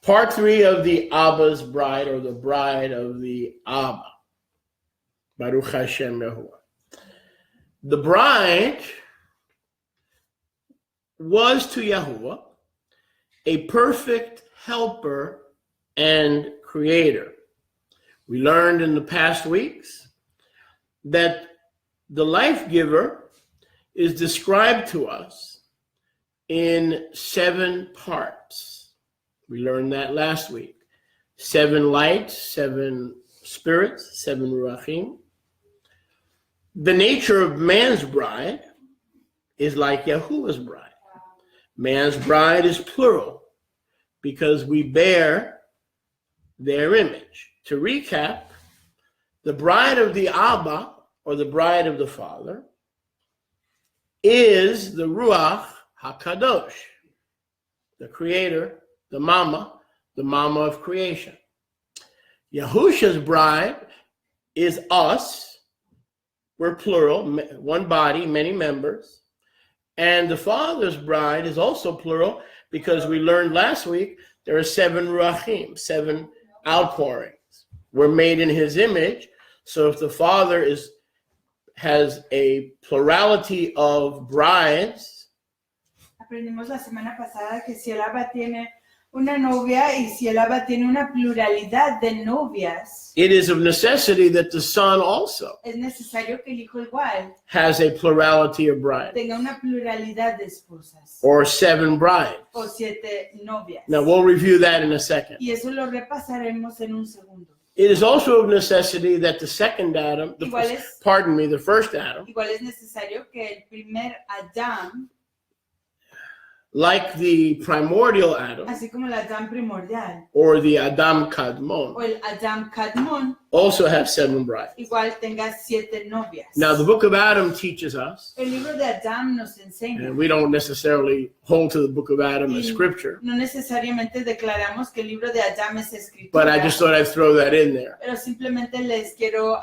Part 3 of the Abba's bride, or the bride of the Abba. Baruch Hashem Yahuwah. The bride was to Yahuwah a perfect helper and creator. We learned in the past weeks that the life giver is described to us in 7 parts. We learned that last week. 7 lights, 7 spirits, 7 ruachim. The nature of man's bride is like Yahuwah's bride. Man's bride is plural because we bear their image. To recap, the bride of the Abba, or the bride of the Father, is the Ruach HaKadosh, the creator, the mama of creation. Yahusha's bride is us. We're plural, one body, many members. And the Father's bride is also plural because we learned last week there are 7 ruachim, 7 outpourings. We're made in his image. So if the Father has a plurality of brides, aprendimos la semana pasada que si el Abba tiene una novia y si el Abba tiene una pluralidad de novias, it is of necessity that the Son also es necesario que el Hijo igual has a plurality of brides, tenga una pluralidad de esposas, or 7 brides. o 7 novias. Now we'll review that in a second. Y eso lo repasaremos en un segundo. It is also of necessity that the second Adam, the first Adam, Igual es necesario que el primer Adán, like the primordial Adam, así como el Adán primordial, or the Adam Kadmon, o el Adán Kadmon, also have 7 brides. igual tenga 7 novias. Now the book of Adam teaches us, El libro de Adán nos enseña, and we don't necessarily hold to the book of Adam as scripture, no necesariamente declaramos que el libro de Adán es escritura, but I just thought I'd throw that in there. pero simplemente les quiero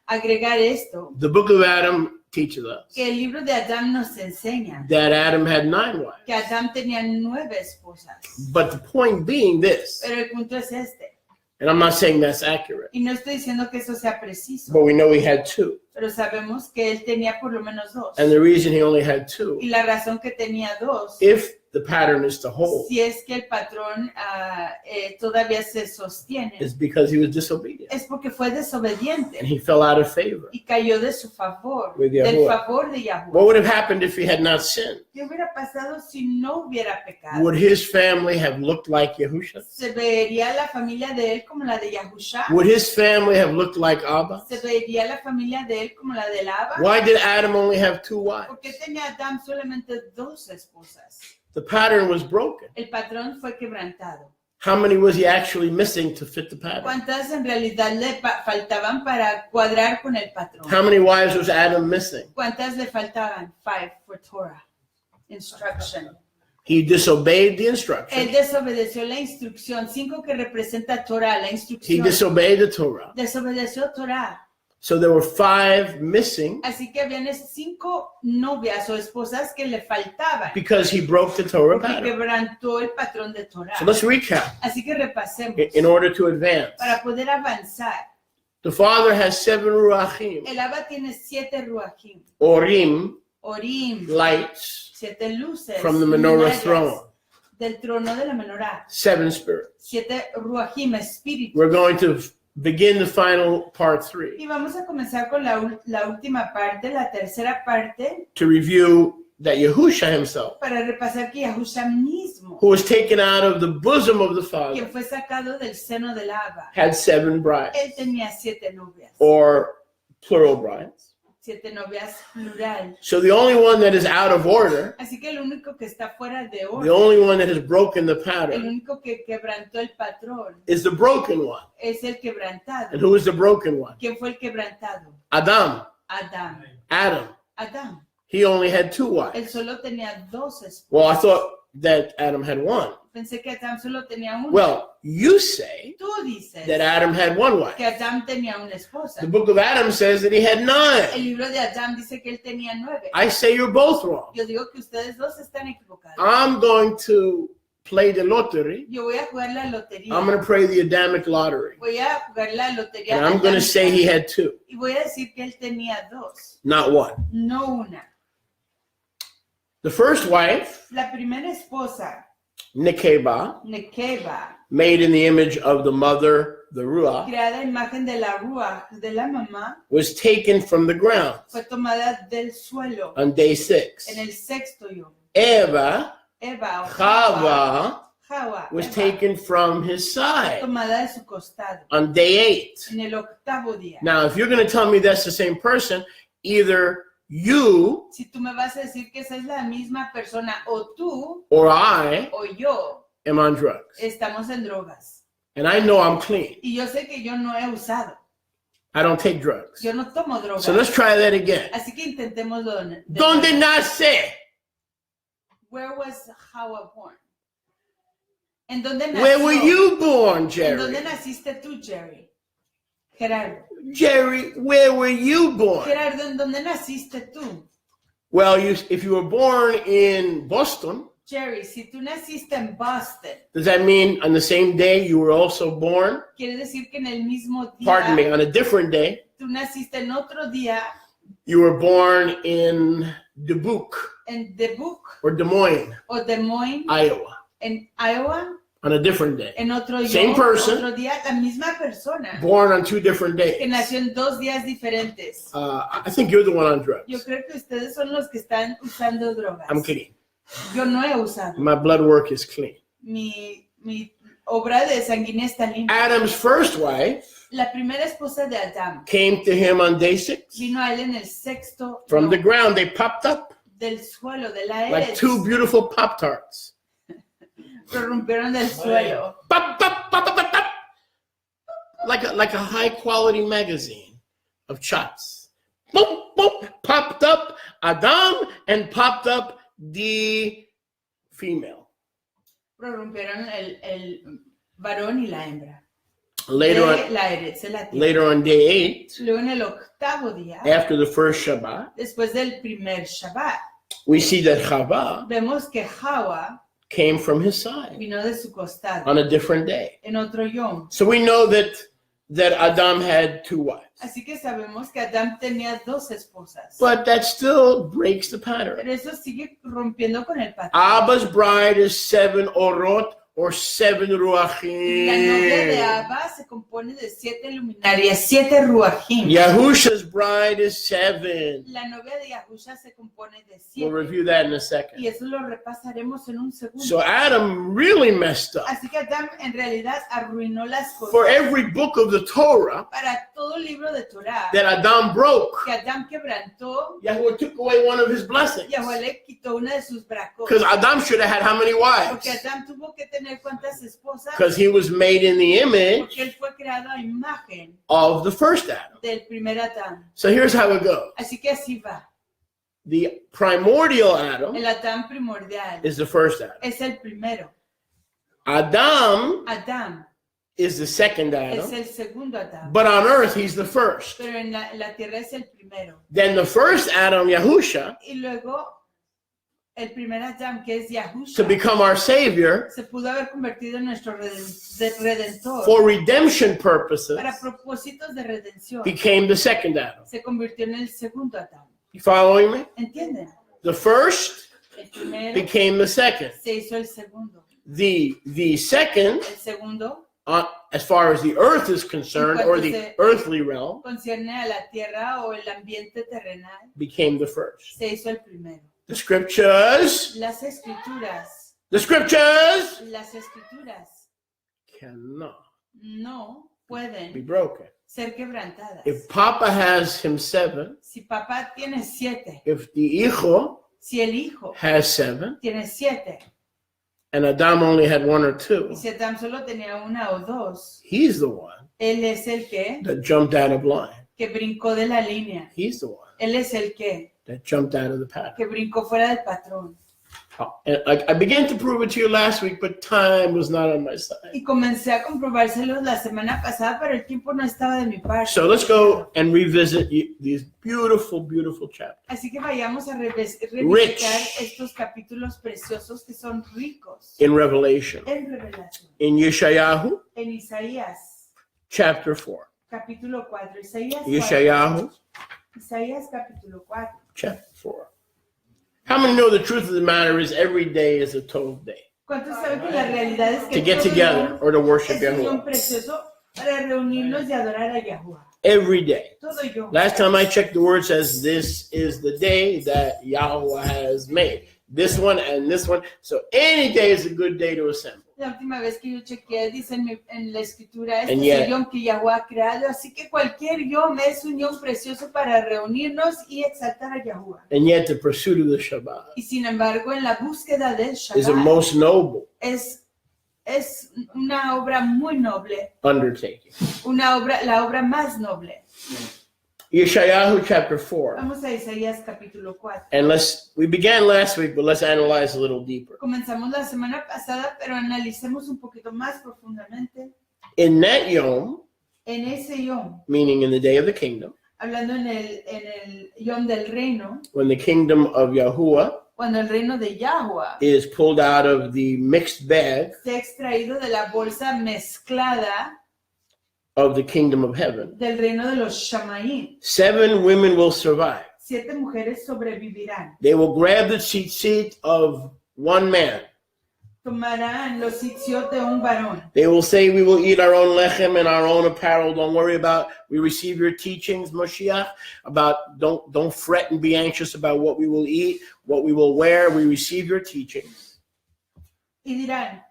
agregar esto, The book of Adam teaches us que el libro de Adán nos enseña that Adam had 9 wives. que Adán tenía 9 esposas, But the point being this, pero el punto es este, and I'm not saying that's accurate, y no estoy diciendo que eso sea preciso, but we know he had 2. pero sabemos que él tenía por lo menos 2, And the reason he only had 2, y la razón que tenía 2, if the pattern is to hold, si es que el patrón todavía se sostiene, is because he was disobedient es porque fue desobediente and he fell out of favor. y cayó de su favor, With del Yahuwah. favor de Yahuwah. What would have happened if he had not sinned? ¿Qué hubiera pasado si no hubiera pecado? Would his family have looked like Yahusha? ¿Se vería la familia de él como la de Yahusha? Would his family have looked like Abba? ¿Se vería la familia de él como la del Abba? Why did Adam only have 2 wives? ¿Por qué tenía Adán solamente 2 esposas? The pattern was broken. El patrón fue quebrantado. How many was he actually missing to fit the pattern? ¿Cuántas en realidad le faltaban para cuadrar con el patrón? How many wives was Adam missing? ¿Cuántas le faltaban? 5 for Torah. Instruction. He disobeyed the Él instruction. desobedeció la instrucción. 5 que representa Torah, la He instrucción. disobeyed the Torah. Desobedeció Torah. So there were 5 missing Así que habían 5 novias o esposas que le faltaban. because he broke the Torah Porque pattern. quebrantó el patrón de Torah. So let's recap Así que repasemos. in order to advance. Para poder avanzar. The Father has 7 ruachim, El Abba tiene 7 ruachim. orim, Orim. lights 7 luces. from the menorah luminarias throne, del trono de la menorá. 7 spirits. 7 ruachim, espíritus. We're going to begin the final part 3 Y vamos a comenzar con la última parte, la tercera parte, to review that Yahusha himself, para repasar que Yahusha mismo, who was taken out of the bosom of the Father, quien fue sacado del seno del Abba, had 7 brides, él tenía 7 novias, or plural brides. 7 novias plural. So the only one that is out of order, Así que el único que está fuera de the orden, only one that has broken the el pattern, único que quebrantó el patrón, is the broken one. es el quebrantado. And who is the broken one? ¿Quién fue el quebrantado? Adam. Adán. Adam. He only had 2 wives. Él solo tenía 2 esposas. Well, I thought that Adam had 1. Pensé que Adán solo tenía una. Well, you say Tú dices that Adam had 1 wife. que Adán tenía una esposa. The book of Adam says that he had 9. El libro de Adán dice que él tenía 9. I say you're both wrong. Yo digo que ustedes dos están equivocados. I'm going to play the lottery. Yo voy a jugar la lotería. I'm going to play the Adamic lottery. Voy a jugar la lotería. And I'm going to say he had two, Y voy a decir que él tenía dos, not one. no una. The first wife, La primera esposa, Nekeba, Nekeba, made in the image of the mother, the Ruach, creada a imagen de la Ruach, de la mamá, was taken from the ground fue tomada del suelo on day 6. en el sexto yom. Eva, Eva o Chava, was Eva, taken from his side tomada de su costado on day 8. en el octavo día. Now, if you're going to tell me that's the same person, either you Si tú me vas a decir que esa es la misma persona, o tú or I o yo am on drugs. estamos en drogas. And I know I'm clean. Y yo sé que yo no he usado. I don't take drugs. Yo no tomo drogas. So let's try that again. Así que intentémoslo. ¿Dónde nace? Where was Hawa born? ¿En dónde nació? Where were you born, ¿En Jerry? dónde naciste tú, Jerry? Gerardo. Jerry, where were you born? Gerardo, ¿en dónde naciste tú? Well, if you were born in Boston, Jerry, si tú naciste en Boston, does that mean on the same day you were also born? quiere decir que en el mismo día, Pardon me, on a different day, tú naciste en otro día you were born in Dubuque en Dubuque or Des Moines, o Des Moines, Iowa, en Iowa, on a different day. en otro Same person. otro día, la misma persona Born on 2 different que days. nació en 2 días diferentes. I think you're the one on drugs. Yo creo que ustedes son los que están usando drogas. I'm clean. Yo no he usado. My blood work is clean. Mi obra de sanguínea está limpia. Adam's first wife La primera esposa de Adán came to him on day 6. vino a él en el sexto From the no, ground, they popped up del suelo, de la like eres. 2 beautiful Pop-Tarts. Prorrumpieron del suelo. Pop, pop, pop, pop, pop, pop. Like a high quality magazine of shots. Boom, boom, popped up Adam and popped up the female. Prorrumpieron el varón y la hembra. Later De la eres, de la tierra. Later on day 8, Luego en el octavo día, after the first Shabbat, después del primer Shabbat, we see that Chava vemos que Hawa came from his side vino de su costado on a different day. en otro yom. So we know that Adam had 2 wives. Así que sabemos que Adán tenía 2 esposas. But that still breaks the pattern. Pero eso sigue rompiendo con el patrón. Abba's bride is 7 orot or 7 La novia de ruachim. Abba se compone de 7 luminarias, 7 ruajim. Yahusha's bride is 7. La novia de Yahusha se compone de We'll 7. review that in a Y second. eso lo repasaremos en un segundo. So Adam really messed up. Así que Adán en realidad arruinó las For cosas. every book of the Torah Para todo libro de Torah that Adam broke, que Adán quebrantó, Yahweh took away one of his blessings. Yahweh le quitó una de sus bracos. Because Adam should have had how many wives? Porque Adán tuvo que tener cuántas esposas. Because he was made in the image Porque él fue creado a imagen of the first Adam. del primer Adán. So here's how it goes. Así que así va. The primordial Adam El Adán primordial is the first Adam. es el primero. Adam Adán is the second es Adam. el segundo Adán. But on earth, he's the first. Pero en la tierra es el primero. Then the first Adam, Yahusha, Y luego el primer Adán, que es Yahusha, to become our Savior se pudo haber convertido en nuestro redentor. for redemption purposes, Para propósitos de redención, became the second Adam. se convirtió en el segundo Adán. You following me? ¿Entienden? The first El primero became the second. se hizo el segundo. The second, El segundo as far as the earth is concerned, or the earthly realm, concierne a la tierra o el ambiente terrenal, became the first. se hizo el primero. The scriptures, Las escrituras, the scriptures las escrituras cannot no be pueden broken. ser quebrantadas. If Papa has him 7, Si papá tiene 7, if the hijo si el hijo has 7, tiene 7, and Adam only had 1 or 2, y si Adán solo tenía 1 o 2, he's the one él es el that jumped out of line. que brincó de la línea. He's the one Él es el que that jumped out of the pattern. brincó fuera del patrón. And I began to prove it to you last week, but time was not on my side. Y comencé a comprobárselos la semana pasada, pero el tiempo no estaba de mi parte. So let's go and revisit these beautiful, beautiful chapters. Así que vayamos a revisitar estos capítulos preciosos que son ricos In Revelation, en revelación. in Yeshayahu, En Isaías, chapter 4. capítulo 4. Isaías 4. Yeshayahu, Isaías capítulo 4. chapter 4. How many know the truth of the matter is every day is a Tov day ¿Cuántos saben que la realidad es que to get todo together or to worship es un Yahuwah? don precioso para reunirnos y adorar a Yahuwah? Every day. Todo yo. Last time I checked, the word says this is the day that Yahweh has made. This one and this one. So any day is a good day to assemble. La última vez que yo chequeé, dice en la escritura, este And es yet- el yom que Yahuwah ha creado, así que cualquier yom es un yom precioso para reunirnos y exaltar a Yahuwah. And yet the pursuit of the Shabbat Y sin embargo, en la búsqueda del is a Shabbat most noble es una obra muy noble, undertaking. la obra más noble. Yeshayahu chapter 4. Vamos a Isaías capítulo 4. And we began last week, but let's analyze a little deeper. Comenzamos la semana pasada, pero analicemos un poquito más profundamente. In that Yom, En ese yom, meaning in the day of the kingdom, hablando en el yom del reino, when the kingdom of Yahuwah cuando el reino de Yahuwah is pulled out of the mixed bag se ha extraído de la bolsa mezclada of the kingdom of heaven, del reino de los Shamaim, 7 women will survive. 7 mujeres sobrevivirán. They will grab the seat of one man. Tomarán los sitios de un varón. They will say, we will eat our own lechem and our own apparel. Don't worry about, we receive your teachings, Moshiach, about don't fret and be anxious about what we will eat, what we will wear. We receive your teachings. Y dirán,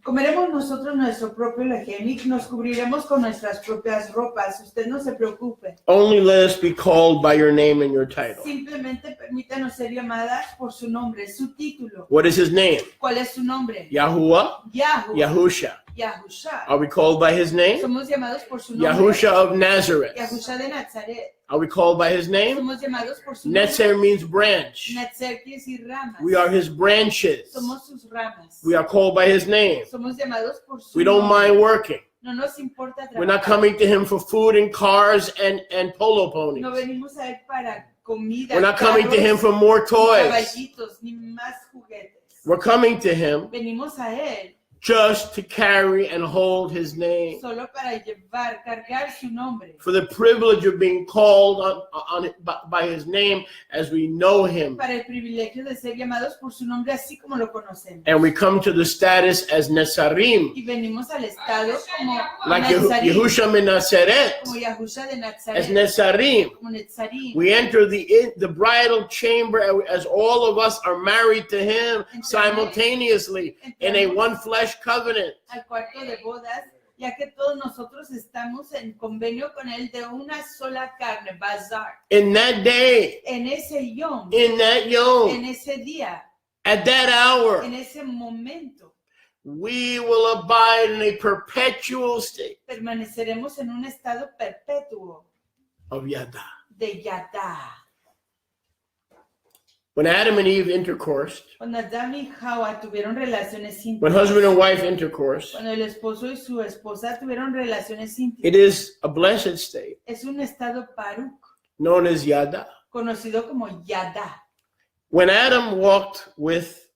comeremos nosotros nuestro propio lejem y nos cubriremos con nuestras propias ropas. Usted no se preocupe. Only let us be called by your name and your title. Simplemente permítanos ser llamadas por su nombre, su título. What is his name? ¿Cuál es su nombre? Yahuwah, Yahuwah. Yahusha. Yahusha. Are we called by his name? Somos llamados por su nombre. Yahusha of Nazareth. Yahusha de Nazaret. Are we called by his name? Somos llamados por su nombre. Netzer means branch. Netzer quiere decir ramas. We are his branches. Somos sus ramas. We are called by his name. Somos llamados por su We don't nombre. mind working. No nos importa We're not trabajar. coming to him for food and cars and polo ponies. No venimos a él para comida. We're not coming to carros, him for more ni toys. caballitos, ni más juguetes. We're coming to him Venimos a él just to carry and hold his name. solo para llevar, cargar su nombre. For the privilege of being called by his name as we know him. Para el privilegio de ser llamados por su nombre así como lo conocemos. And we come to the status as Netzarim, Y venimos al estado como like Netzarim, Yehusha min Nazareth, como Yahusha de as Nazaret, Netzarim. como Netzarim. We enter the bridal chamber as all of us are married to him simultaneously in a one flesh covenant. Al cuarto de bodas, ya que todos nosotros estamos en convenio con él de una sola carne, bazar. In that day, En ese yom, in that en yom, ese día, at that hour, en ese momento, we will abide in a perpetual state permaneceremos en un estado perpetuo of Yada. de Yadá. When Adam and Eve intercoursed, Cuando Adán y Hawa tuvieron relaciones when íntimas, husband and wife intercourse, cuando el esposo y su esposa tuvieron relaciones íntimas, it is a blessed state es un estado paruk, known as Yada. conocido como Yadá. When Adam walked with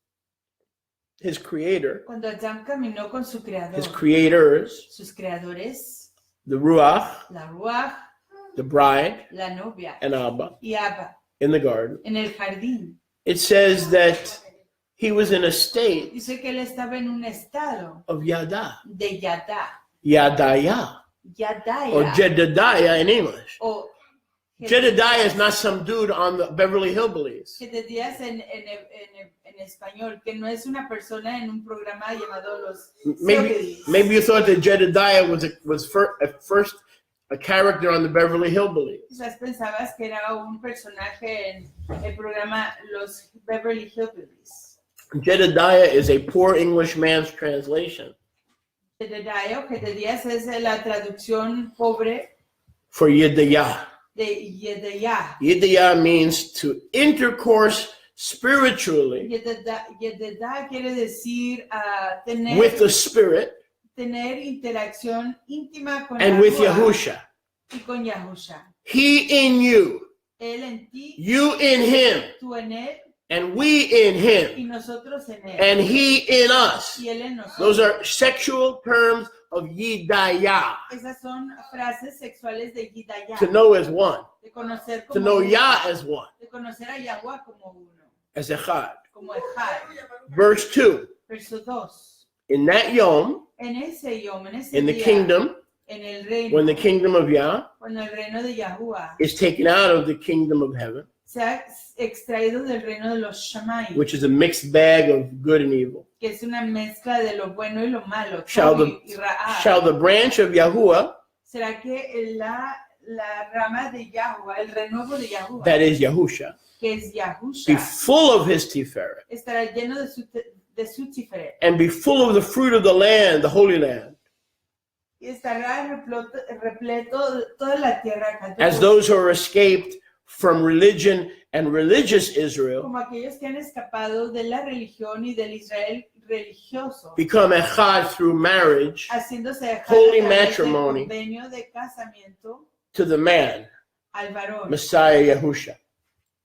his creator, Cuando Adán caminó con su creador, his creators, sus creadores, the Ruach, la Ruach, the bride, la novia and Abba y Abba, in the garden, en el jardín, it says that he was in a state dice que él estaba en un estado of Yada, de Yadá, Yadaya, or Yadaya, Jedediah in English. o Jedediah is not some dude on the Beverly Hillbillies. que te digas en español, que no es una persona en un programa llamado Los Hillbillies. Maybe you thought that Jedediah was first a character on the Beverly Hillbillies. Quizás pensabas que era un personaje en el programa Los Beverly Hillbillies. Jedediah is a poor English man's translation Jedediah, o que te digas, es la traducción pobre for Yediah. de Yedeyah. Yediah means to intercourse spiritually Yededah quiere decir tener, with the Spirit tener interacción íntima con and la with Ruach Yahusha. y con Yahusha. He in you, Él en ti, you in him, tú en él and we in y him, nosotros en él. and he in us. Y él en nosotros. Those are sexual terms of Yidayah. Esas son frases sexuales de Yidayah. To know as one, De conocer to como know uno. Yah as one, De conocer a Yahweh como uno. as Echad. Como Echad. Verse 2, Verso 2. in that Yom, En ese yom, en ese in the día, kingdom, en el reino, when the kingdom of Yah cuando el reino de Yahuwah is taken out of the kingdom of heaven, se ha extraído del reino de los Shamayim, which is a mixed bag of good and evil, que es una mezcla de lo bueno y lo malo, shall Tov y the, Ra'a. shall the branch of Yahuwah, ¿Será que la rama de Yahuwah, el renuevo de Yahuwah, that is Yahusha, que es be Yahusha, full of his tiferet, estará lleno de su tiferet? and be full of the fruit of the land, the holy land, Y estará repleto de toda la tierra as those who are escaped from religion and religious Israel como aquellos que han escapado de la religión y del Israel religioso, become echad through marriage haciéndose holy del matrimony convenio de casamiento to the man, al varón, Messiah Yahusha.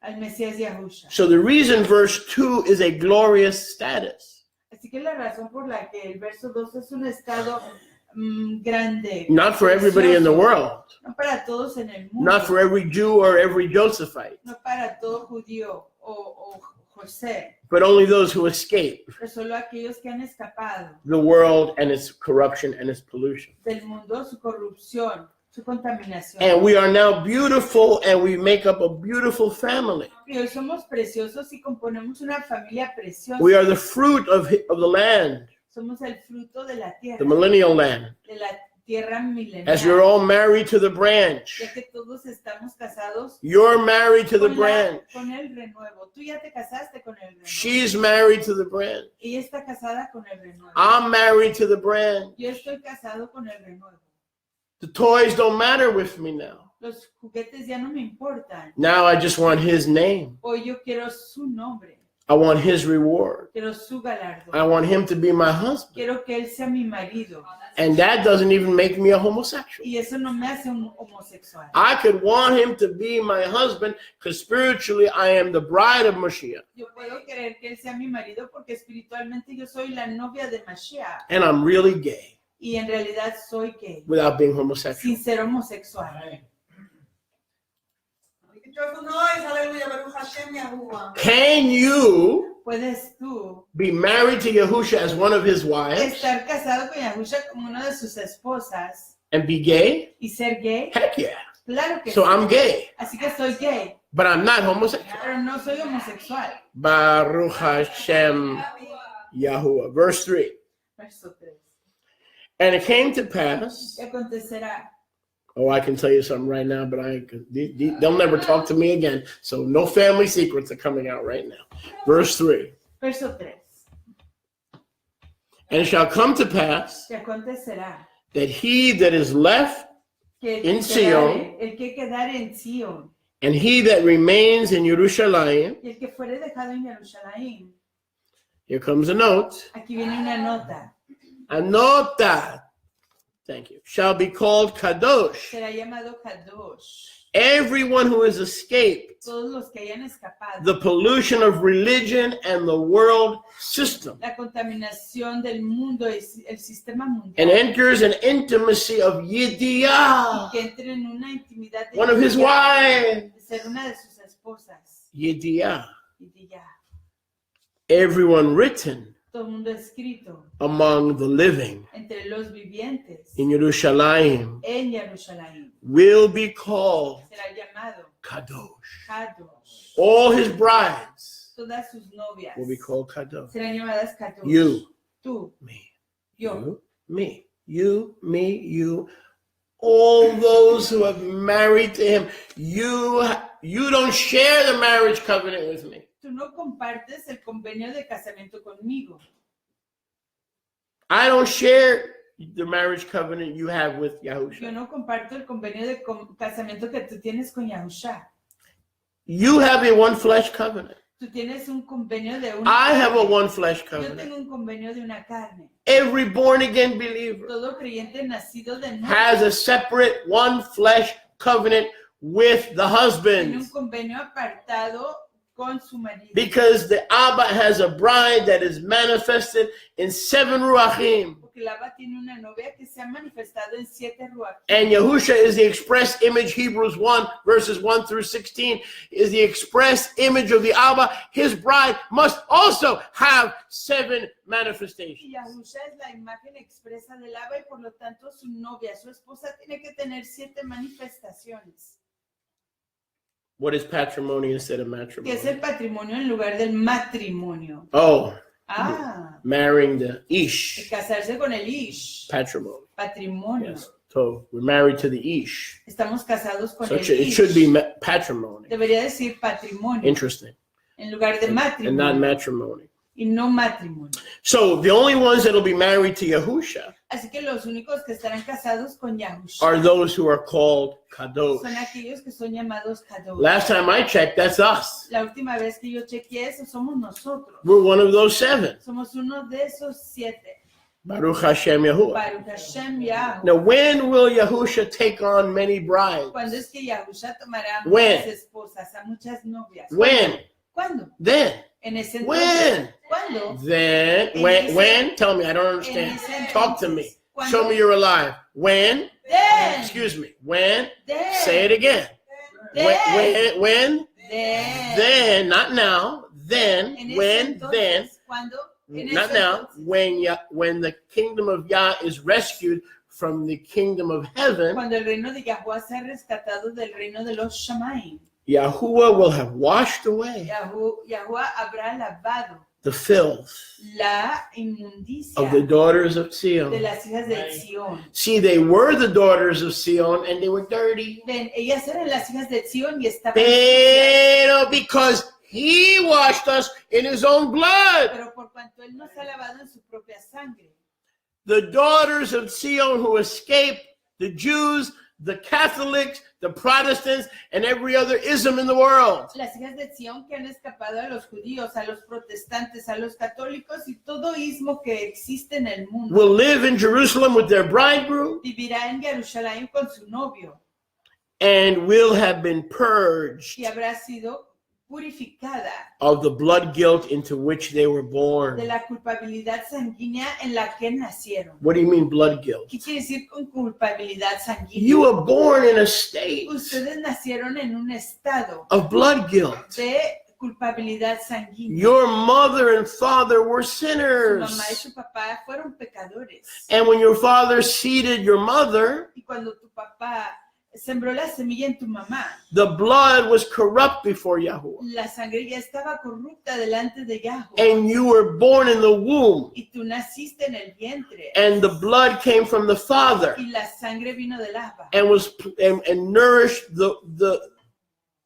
al Mesías Yahusha. So the reason verse 2 is a glorious status, Así que la razón por la que el verso 2 es un estado grande, not for everybody in the precioso, world, no para todos en el mundo, not for every Jew or every Josephite, no para todo judío o José, but only those who escape pero solo aquellos que han escapado the world and its corruption and its pollution. del mundo, su corrupción, su contaminación. And we are now beautiful and we make up a beautiful family. Y hoy somos preciosos y componemos una familia preciosa. We are the fruit of the land, Somos el fruto de la tierra, the millennial land, de la tierra milenaria. as you're all married to the branch. Ya que todos estamos casados You're married to the con branch. con el renuevo. Tú ya te casaste con el renuevo. She's married to the branch. Ella está casada con el renuevo. I'm married to the branch. Yo estoy casado con el renuevo. The toys don't matter with me now. Los juguetes ya no me importan. Now I just want his name. Hoy yo quiero su nombre. I want his reward. Quiero su galardo. I want him to be my husband. Quiero que él sea mi marido. And that doesn't even make me a homosexual. Y eso no me hace un homosexual. I could want him to be my husband because spiritually I am the bride of Mashiach. Yo puedo querer que él sea mi marido porque espiritualmente yo soy la novia de Mashiach. And I'm really gay Y en realidad soy gay, without being homosexual. sin ser homosexual. Can you ¿Puedes tú be married to Yahusha as one of his wives estar casado con Yahusha como una de sus esposas and be gay? y ser gay? Heck yeah. Claro que So sí. I'm gay, Así que soy gay, but I'm not homosexual. pero no soy homosexual. Baruch Hashem Yahuwah. Verse 3. Verso 3. And it came to pass. ¿Qué acontecerá? Oh, I can tell you something right now, but they'll never talk to me again. So no family secrets are coming out right now. Verse 3. Verso 3. And it shall come to pass ¿Qué acontecerá? that he that is left Que In Sion, el que quedare en Sion and he that remains in Jerusalem, y el que fuere dejado en Jerusalén. here comes a note. Aquí viene una nota. A nota. Thank you. Shall be called Kadosh. Será llamado Kadosh. Everyone who has escaped Todos los que hayan escapado. the pollution of religion and the world system La contaminación del mundo, el sistema mundial. and enters an intimacy of Y Yediah, que entre en una intimidad de one of his wives. de ser una de sus esposas. Yediah. Y ya, Everyone written todo el mundo escrito among the living entre los vivientes in Jerusalem en Jerusalén. will be called Será llamado Kadosh. Kadosh. All his brides Todas sus novias will be called Kadosh. serán llamadas Kadosh. You, Tú, me, yo, you, me, you, me, you. All those who have married to him, you don't share the marriage covenant with me. tú no compartes el convenio de casamiento conmigo. I don't share the marriage covenant you have with Yo Yahusha. no comparto el convenio de casamiento que tú tienes con Yahusha. You have a one flesh covenant. Tú tienes un convenio de una I have a carne. one flesh Yo covenant. tengo un convenio de una carne. Every born again believer Todo creyente nacido de nuevo has a separate one flesh covenant with the tiene un husband. convenio apartado con su marido. Because the Abba has a bride that is manifested in 7 ruachim. Porque el Abba tiene una novia que se ha manifestado en 7 ruach. And Yahusha is the express image. Hebrews 1 verses 1 through 16 is the express image of the Abba. His bride must also have 7 manifestations. Y Yahusha es la imagen expresa del Abba y por lo tanto su novia, su esposa, tiene que tener 7 manifestaciones. What is patrimony instead of ¿Qué es el matrimony? patrimonio en lugar del matrimonio? Oh, El marrying the ish. casarse con el ish, Patrimony. patrimonio. Yes. So we're married to the ish. Estamos casados con So el it ish. should be patrimony. Debería decir patrimonio Interesting. en lugar de And not matrimonio matrimony. y no matrimonio. So the only ones that will be married to Yahusha Así que los únicos que estarán casados con Yahusha are those who are called kadosh. son aquellos que son llamados kadosh. Last time I checked, that's us. La última vez que yo chequeé eso, somos nosotros. We're one of those 7. Somos uno de esos 7. Baruch Hashem Yahuwah. Baruch Hashem Yahu. Now, when will Yahusha take on many brides? ¿Cuándo es que Yahusha tomará a When? muchas esposas, a muchas novias? When? ¿Cuándo? Then. En ese When? entonces. ¿Cuándo? Then. En When? ese- When? Tell me. I don't En understand. ese Talk to me. entonces. ¿Cuándo? Show me you're alive. When? Then. Excuse me. When? Then. Say it again. Then. When? Then. Then. Not now. Then. En ese When? entonces, Then. ¿cuándo? En Not ese now. entonces. When the kingdom of Yah is rescued from the kingdom of heaven, Cuando el reino de Yahuwah sea rescatado del reino de los Shamaim, Yahuwah will have washed away Yahuwah habrá lavado the filth la inmundicia of the daughters of de Zion. las hijas de Sion. See, they were the daughters of Zion and they were dirty. Ven, ellas eran las hijas de Sion y estaban sucias, Pero because he washed us in his own blood. pero por cuanto él nos ha lavado en su propia sangre. The daughters of Zion who escaped the Jews, the Catholics, the Protestants, and every other ism in the world. Las hijas de Sion que han escapado a los judíos, a los protestantes, a los católicos y todo ismo que existe en el mundo. Will live in Jerusalem with their bridegroom Vivirá en Jerusalén con su novio and will have been purged y habrá sido purificada of the blood guilt into which they were de born. la culpabilidad sanguínea en la que nacieron. What do you mean blood guilt? ¿Qué quiere decir con culpabilidad sanguínea? You were born in a state Ustedes nacieron en un estado of blood guilt. de culpabilidad sanguínea. Your mother and father were Su mamá y sinners. su papá fueron pecadores. And when your father seeded your mother, Y cuando tu papá sembró la semilla en tu mamá, the blood was corrupt before Yahuwah. la sangre ya estaba corrupta delante de Yahweh. And you were born in the womb. Y tú naciste en el vientre. And the blood came from the father Y la sangre vino del Abba, and was and nourished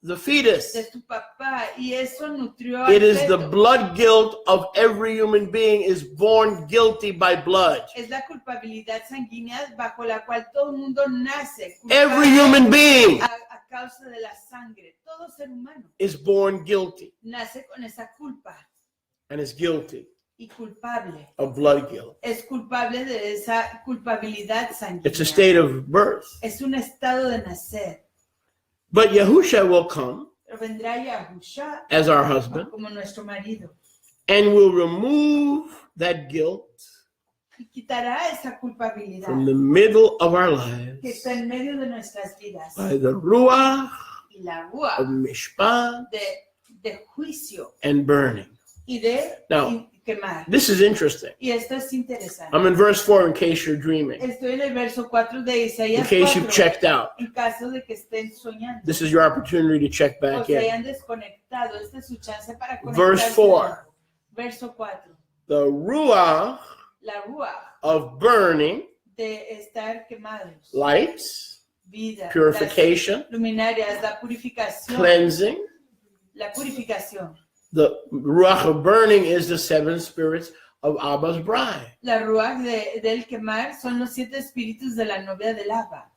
the fetus. de tu papá. Y eso nutrió It al is the feto. blood guilt of every human being is born guilty by blood. Es la culpabilidad sanguínea bajo la cual todo el mundo nace. Every culpable human being a causa de la sangre. Todo ser humano is born guilty nace con esa culpa and is guilty y culpable. of blood guilt. Es culpable de esa culpabilidad sanguínea. It's a state of birth. Es un estado de nacer. But Yahusha will come Pero vendrá Yahusha as our husband como nuestro marido and will remove that guilt y quitará esa culpabilidad from the middle of our que lives está en medio de nuestras vidas. by the ruach Y la of rúa mishpat de juicio and burning. y de Now, quemar. This is interesting. Y esto es interesante. I'm in verse 4 in case you're dreaming, Estoy en el verso 4 de in Isaías case you've 4, checked out. en caso de que estén soñando This is your opportunity to check o back se in. hayan desconectado. Esta es su chance para Verse conectarse. 4. Verso 4. The ruach La rúa of burning, de estar quemados. lights, Vida. purification, Las luminarias, la purificación. cleansing. La purificación. The ruach of burning is the 7 spirits of Abba's bride. La rúa del quemar son los 7 espíritus de la novia del Abba.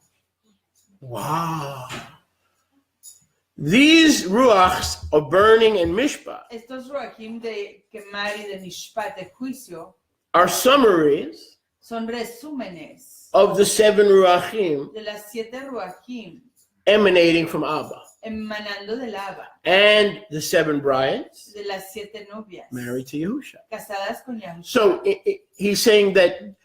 Wow. These ruachs of burning and mishpat Estos ruachim de quemar y de mishpat, de juicio, are summaries son resúmenes of the 7 ruachim de las 7 ruachim emanating from Abba, emanando del Abba, and the 7 brides de las 7 novias married to Yahusha. casadas con Yahushua. So he's saying that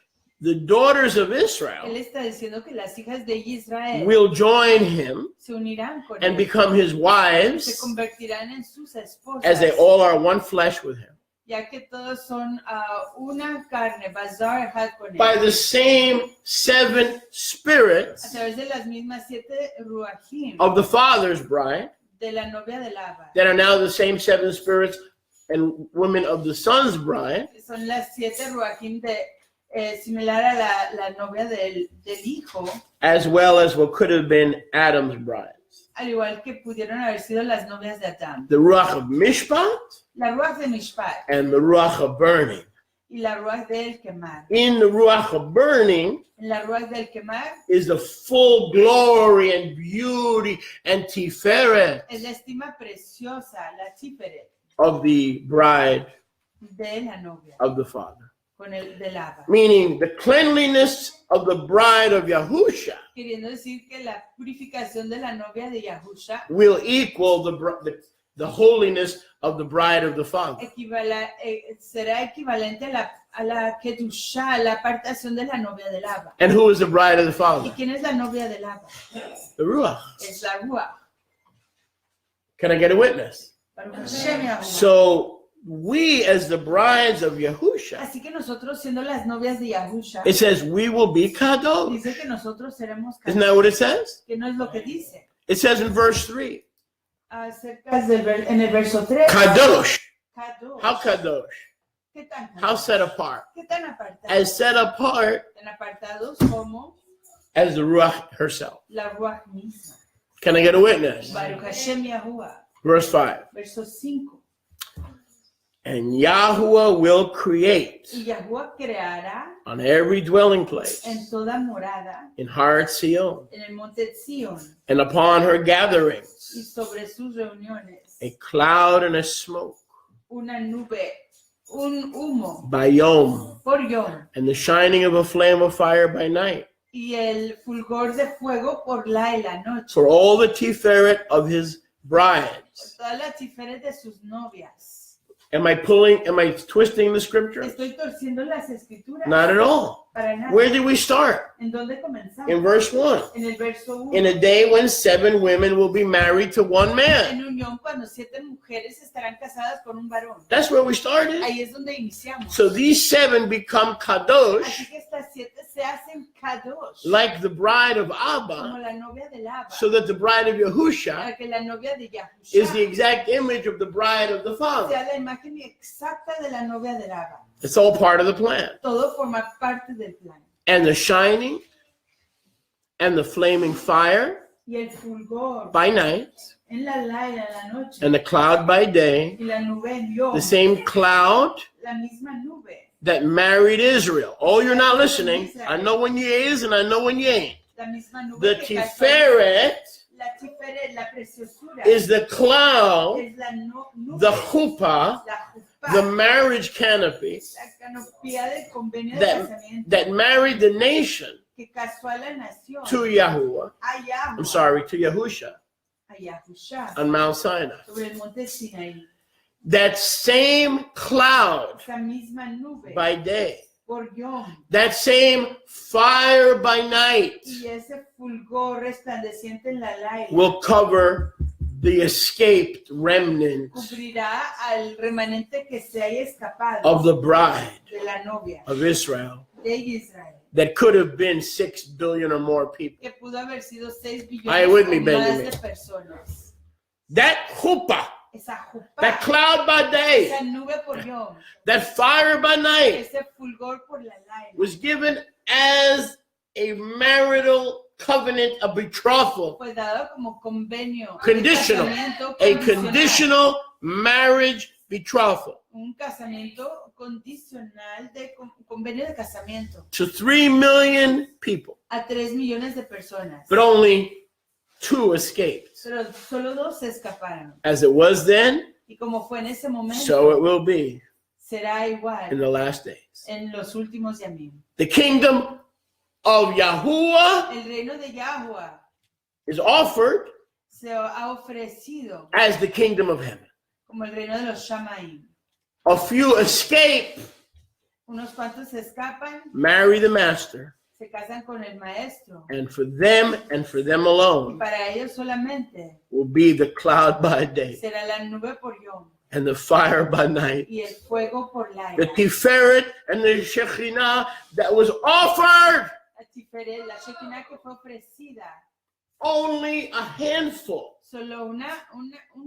the daughters of Él Israel está diciendo que las hijas de Israel will join him se unirán con and él, become his se wives, convertirán en sus esposas, as they all are one flesh with him, ya que todos son una carne, bazar echad con by él, the same 7 a spirits través de las mismas 7 ruachim of the Father's bride de la novia del Abba. that are now the same 7 spirits and women of the Son's bride, Son las 7 ruachim de similar a la novia del hijo, as well as what could have been Adam's brides. al igual que pudieron haber sido las novias de Adán. The ruach of mishpat La ruach de mishpat and the ruach of burning. y la ruach del quemar. In the ruach of burning En la ruach del quemar is the full glory and beauty and tiferet es la estima preciosa, la tiferet of the bride de la novia of the Father. con el del Abba. Meaning the cleanliness of the bride of Yahusha Queriendo decir que la purificación de la novia de Yahusha will equal the holiness of the bride of the Father. será equivalente a la kedusha, a la apartación de la novia del Abba. And who is the bride of the ¿Y Father? quién es la novia del Abba? The ruach. Es la ruach. Can I get a witness? Baruch Hashem Yahuwah. So we, as the brides of Yahusha, Así que nosotros siendo las novias de Yahusha, it says we will be kadosh. dice que nosotros seremos Isn't that what it says? que no es lo que dice. It says in verse 3, Acerca en el verso 3, kadosh. Kadosh. How kadosh? ¿Qué tan How set apart? ¿Qué tan apartados? As set apart Tan apartados como as the ruach herself. la ruach misma. Can I get a witness? Baruch Hashem Yahuwah. Verse 5. Verso 5. And Yahuwah will create Y Yahuwah creará on every dwelling place en toda morada, in Har Zion en el monte Sion and upon her gatherings y sobre sus reuniones, a cloud and a smoke una nube, un humo by yom por yom and the shining of a flame of fire by night y el fulgor de fuego por la noche. for all the tiferet of his brides. Por todas las tiferet de sus novias. Am I twisting the scripture? Estoy torciendo las escrituras. Not at all. Para nada. Where did we start? ¿En dónde comenzamos? In verse 1. En el verso 1. In a day when 7 women will be married to one man. En unión cuando 7 mujeres estarán casadas con un varón. That's where we started. Ahí es donde iniciamos. So these 7 become kadosh, Así que estas 7 se hacen kadosh, like the bride of como Abba, la novia del Abba, so that the bride of Yahusha para que la novia de Yahusha is the exact image of the bride of the Father. sea la imagen exacta de la novia del Abba. It's all part of the plan. Todo forma parte del plan. And the shining and the flaming fire Y el fulgor by night en la noche and the cloud by day, y la nube en yom, the same cloud la misma nube, that married Israel. Oh, you're not listening. I know when you is and I know when you ain't. la misma nube The que casó Tiferet la tiferet, la preciosura, is the cloud, es la nube, the chuppah, la jupá, the marriage canopy la canopía del convenio de that, casamiento that married the nation que casó a la nación, to Yahuwah. a Yahweh, I'm sorry, to Yahusha a Yahusha, on Mount Sinai. sobre el monte Sinaí. That same cloud Esa misma nube by day, por yom that same fire by night y ese fulgor resplandeciente en la laila will cover the escaped remnant cubrirá al remanente que se haya escapado of the bride de la novia of Israel de Israel, that could have been 6 billion or more people. que pudo haber sido 6 Are billones you with me, o más Benjamin? de personas. That chuppah, Esa jupá, that cloud by day, esa nube por yom, that fire by night ese fulgor por la laila, was given as a marital covenant, a betrothal, fue dado como convenio, Conditional. un casamiento a condicional, conditional marriage betrothal un casamiento condicional de convenio de casamiento to 3 million people, a 3 millones de personas, but only 2 escaped. pero solo 2 se escaparon. As it was then, Y como fue en ese momento, so it will be será in igual the last days. en los últimos yamim. The kingdom of Yahuwah El reino de Yahweh is offered se ha ofrecido as the kingdom of heaven. como el reino de los Shamaim. A few escape, Unos cuantos se escapan, marry the master, se casan con el maestro. and for them Y alone para ellos solamente will be the cloud by day será la nube por yom and the fire by night. y el fuego por la The Tiferet and the Shekhinah that was offered, La Shekinah que fue ofrecida, only a handful, solo un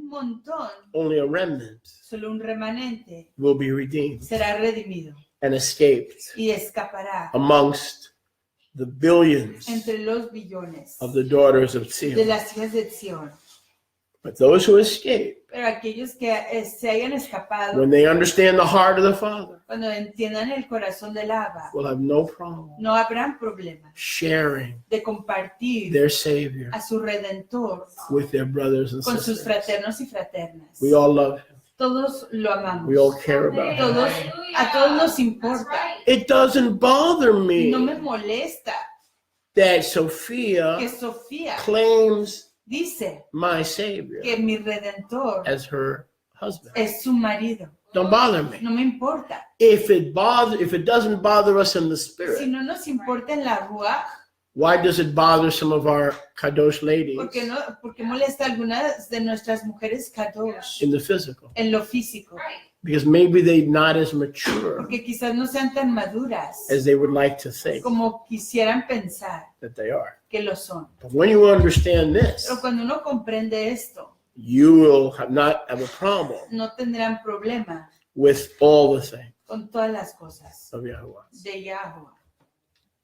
montón, only a remnant solo un remanente will be redeemed será redimido and escaped y escapará amongst the billions entre los billones of the daughters of de Zion. las hijas de Sion. But those who escape, Pero aquellos que se hayan escapado, when they understand the heart of the Father, cuando entiendan el corazón del Abba, will have no problem no habrán problema sharing de compartir their Savior a su Redentor with their brothers and con sus sisters. fraternos y fraternas. We all love Him. Todos lo amamos. We all care about Him. A todos nos importa. It doesn't bother No me me molesta that que Sophia Sofía claims dice my Savior que mi Redentor as her husband. es su marido. Don't bother me. No me importa. If it doesn't bother us in the Si spirit, no nos importa en la Ruach, why does it bother some of our kadosh ladies porque molesta a algunas de nuestras mujeres kadosh in the physical? en lo físico? Because maybe they're not as mature Porque quizás no sean tan maduras as they would like to think como quisieran pensar that they are. que lo son. But when you understand this, Pero cuando uno comprende esto, you will not have a problem no tendrán problema with all the things con todas las cosas of Yahuwah. de Yahweh.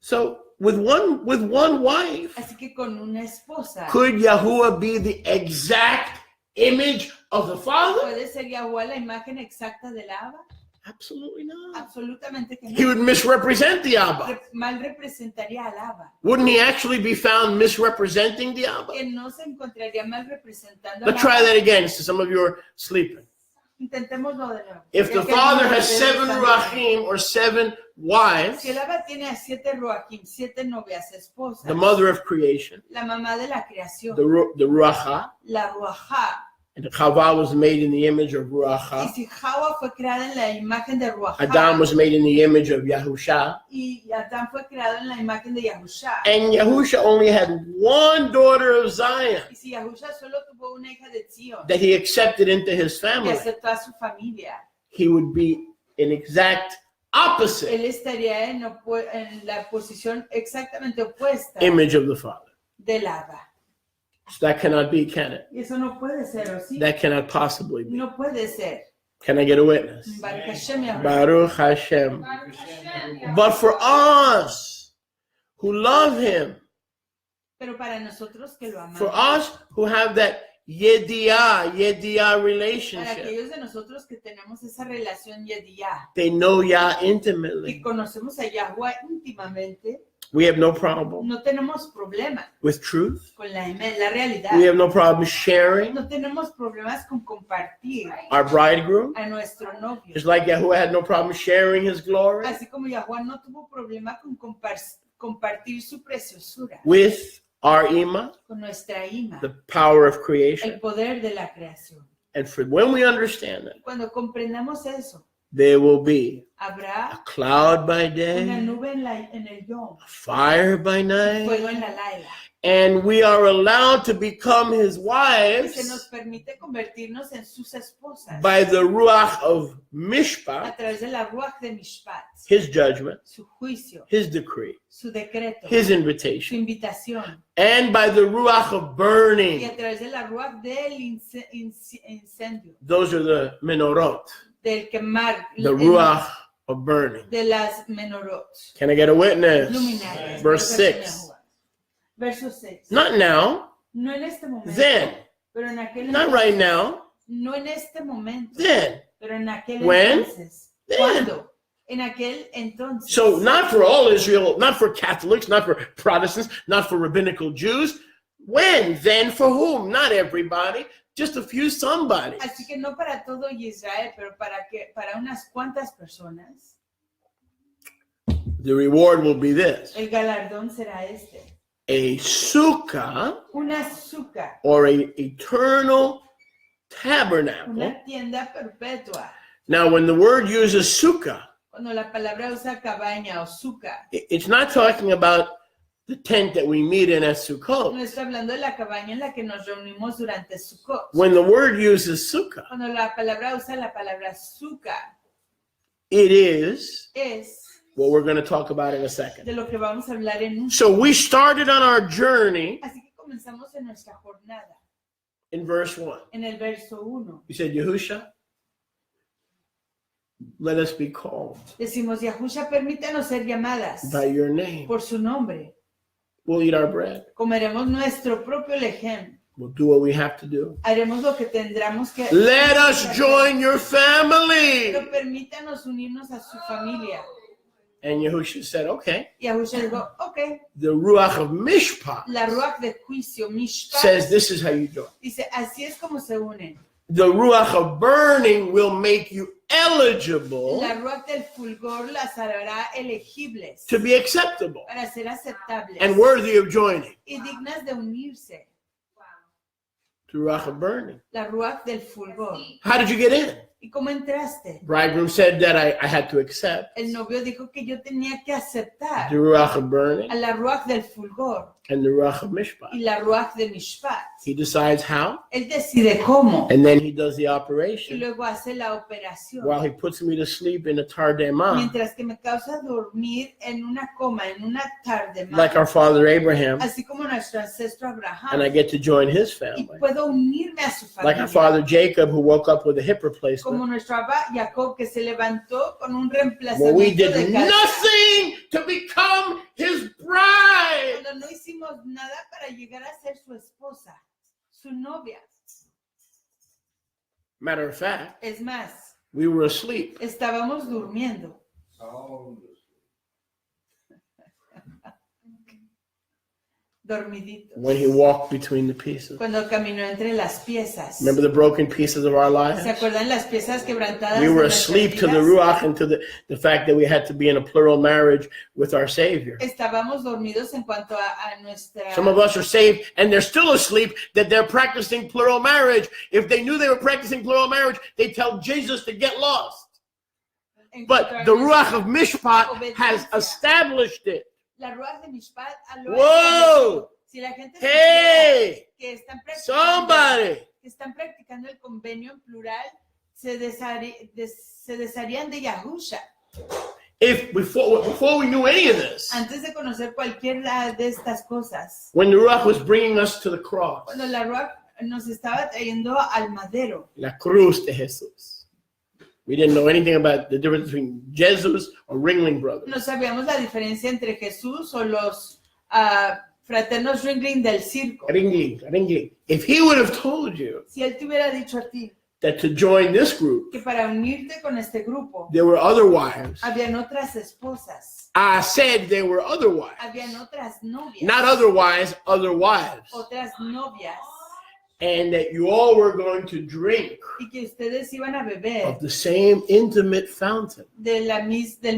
So with one wife, Así que con una esposa, could Yahuwah be the exact image of the Father? ¿puede ser Yahweh la imagen exacta del Abba? Absolutely not. Absolutamente que He no. would misrepresent the Abba. Mal representaría al Abba. Wouldn't he actually be found misrepresenting the Abba? Que no se encontraría mal representando al Let's try Abba. that again, so some of you are sleeping. Intentémoslo de nuevo. If the Es que father no has se 7 debe ruachim or 7 wives, Si el Abba tiene a 7 Ruachim, 7 novias esposas, the mother of creation, la mamá de la creación, the ruacha, la Ruachá, and Chava was made in the image of y ruacha. si Jawa fue creada en la imagen de Ruachá, Adam was made in the image of Yahusha. y Adán fue creado en la imagen de Yahusha, And Yahusha only had one daughter of Zion y si Yahusha solo tuvo una hija de Zion, that he accepted into his que family, aceptó a su familia, he would be an exact opposite él estaría en la posición exactamente opuesta image of the Father. del Abba. So that cannot be, can it? Y eso no puede ser, ¿o sí? That cannot possibly be. No puede ser. Can I get a witness? Baruch Hashem, Yahweh. Baruch Hashem. But for us who love him, Pero para nosotros que lo for amamos, us who have that yediah para relationship, aquellos de nosotros que tenemos esa relación Yediyah, they know Yah que intimately. conocemos a Yahweh íntimamente, We have no problem no tenemos problema with truth. con la realidad. We have no problem sharing No tenemos problemas con compartir our bridegroom. a nuestro novio. Just like Yahuwah had no problem sharing his glory Así como Yahweh no tuvo problema con compartir su preciosura with our Ima, con nuestra Ima, the power of creation. el poder de la creación. And for when we understand that, Cuando comprendamos eso, there will be habrá a cloud by una day, nube en el Yom, fire by night, fuego en la Laila. and we are allowed to become his Y wives se nos permite convertirnos en sus esposas by the ruach of a mishpat, través de la Ruach de Mishpat, his judgment, su juicio, his decree, su decreto, his su invitation, invitación, and by the ruach of y burning. a través de la Ruach del incendio, Those are the menorot, del quemar, the ruach of burning. de las menorot, Can I get a witness? luminarias. Verse Baruch Hashem 6. Yahuwah. Verso 6. Not now, No en este momento, then. pero en aquel Not entonces. right now, No en este momento, then. pero en aquel When? entonces. Then. ¿Cuándo? En aquel entonces. So not for all Israel, not for Catholics, not for Protestants, not for rabbinical Jews, When? Then for whom? Not everybody. Just a few somebody. Así que no para todo Israel, pero para unas cuantas personas, The reward will be this. el galardón será este. A sukkah, Una sukkah, or a eternal tabernacle. una tienda perpetua. Now, when the word uses sukkah, Cuando la palabra usa cabaña o sukkah, it's not talking about the tent that we meet in at Sukkot. no está hablando de la cabaña en la que nos reunimos durante Sukkot. When the word uses sukkah, Cuando la palabra usa la palabra sukkah, it is es what we're going to talk about in a second. de lo que vamos a hablar en un. So we started on our journey Así que comenzamos en nuestra jornada, in verse 1. en el verso 1. You said, Yahusha, let us be called Decimos, Yahusha, permítanos ser llamadas by your name. por su nombre. We'll eat our bread. Comeremos nuestro propio lejem. We'll do what we have to do. Haremos lo que tendremos que Let us join your family. Pero permítanos unirnos a su familia. And Yahusha said, okay. Y Yahusha dijo, ok. The Ruach of Mishpat La ruach de juicio, Mishpat, says this is how you do it. dice, así es como se unen. The Ruach of burning will make you eligible La ruach del fulgor las hará elegibles to be acceptable para ser aceptables and worthy of joining. y dignas de unirse. The Ruach of burning. La ruach del fulgor. How did you get in? ¿Y cómo entraste? Bridegroom said that I had to accept El novio dijo que yo tenía que aceptar the Ruach of burning a la ruach del fulgor and the Ruach of Mishpat. y la ruach de Mishpat. He decides how, Él decide cómo and then he does the y operation luego hace la operación. while he puts me to sleep in a tardema, Mientras que me causa dormir en una coma, en una tarde más. like our father Abraham, Así como nuestro ancestro and Abraham. I get to join his Y family. puedo unirme a su Like familia. our father Jacob, who woke up with a hip replacement. Como nuestro Abba Jacob, que se levantó con un Well, reemplazamiento we de did cadera. nothing to become his bride. Cuando no hicimos nada para llegar a ser su esposa, su novia. Matter of fact, Es más, we were asleep. estábamos durmiendo. Dormiditos. When he walked between the pieces. Cuando caminó entre las piezas. Remember the broken pieces of our lives? ¿Se acuerdan las piezas quebrantadas? We de were nuestras asleep to the vidas? Ruach and to the fact that we had to be in a plural marriage with our Savior. Estábamos dormidos en cuanto a nuestra... Some of us are saved and they're still asleep that they're practicing plural marriage. If they knew they were practicing plural marriage, they'd tell Jesus to get lost. en But cuanto a the nuestra Ruach of Mishpat has obediencia. established it. La Ruach de Mishpat lo Whoa! Si la gente Hey! que están Somebody! que están practicando el convenio en plural, se desharían de Yahusha. If before we knew any of this, Antes de conocer cualquiera de estas cosas, when the Ruach was bringing us to the cross, cuando la Ruach nos estaba trayendo al madero, la cruz de Jesús, we didn't know anything about the difference between Jesus or Ringling Brothers. no sabíamos la diferencia entre Jesús o los fraternos Ringling del circo. Ringling. If he would have told you Si él te hubiera dicho a ti that to join this group, que para unirte con este grupo there were other wives, habían otras esposas, I said there were other wives. habían otras novias, Not otherwise, other wives. otras novias, And that you all were going to drink y que ustedes iban a beber of the same intimate fountain, del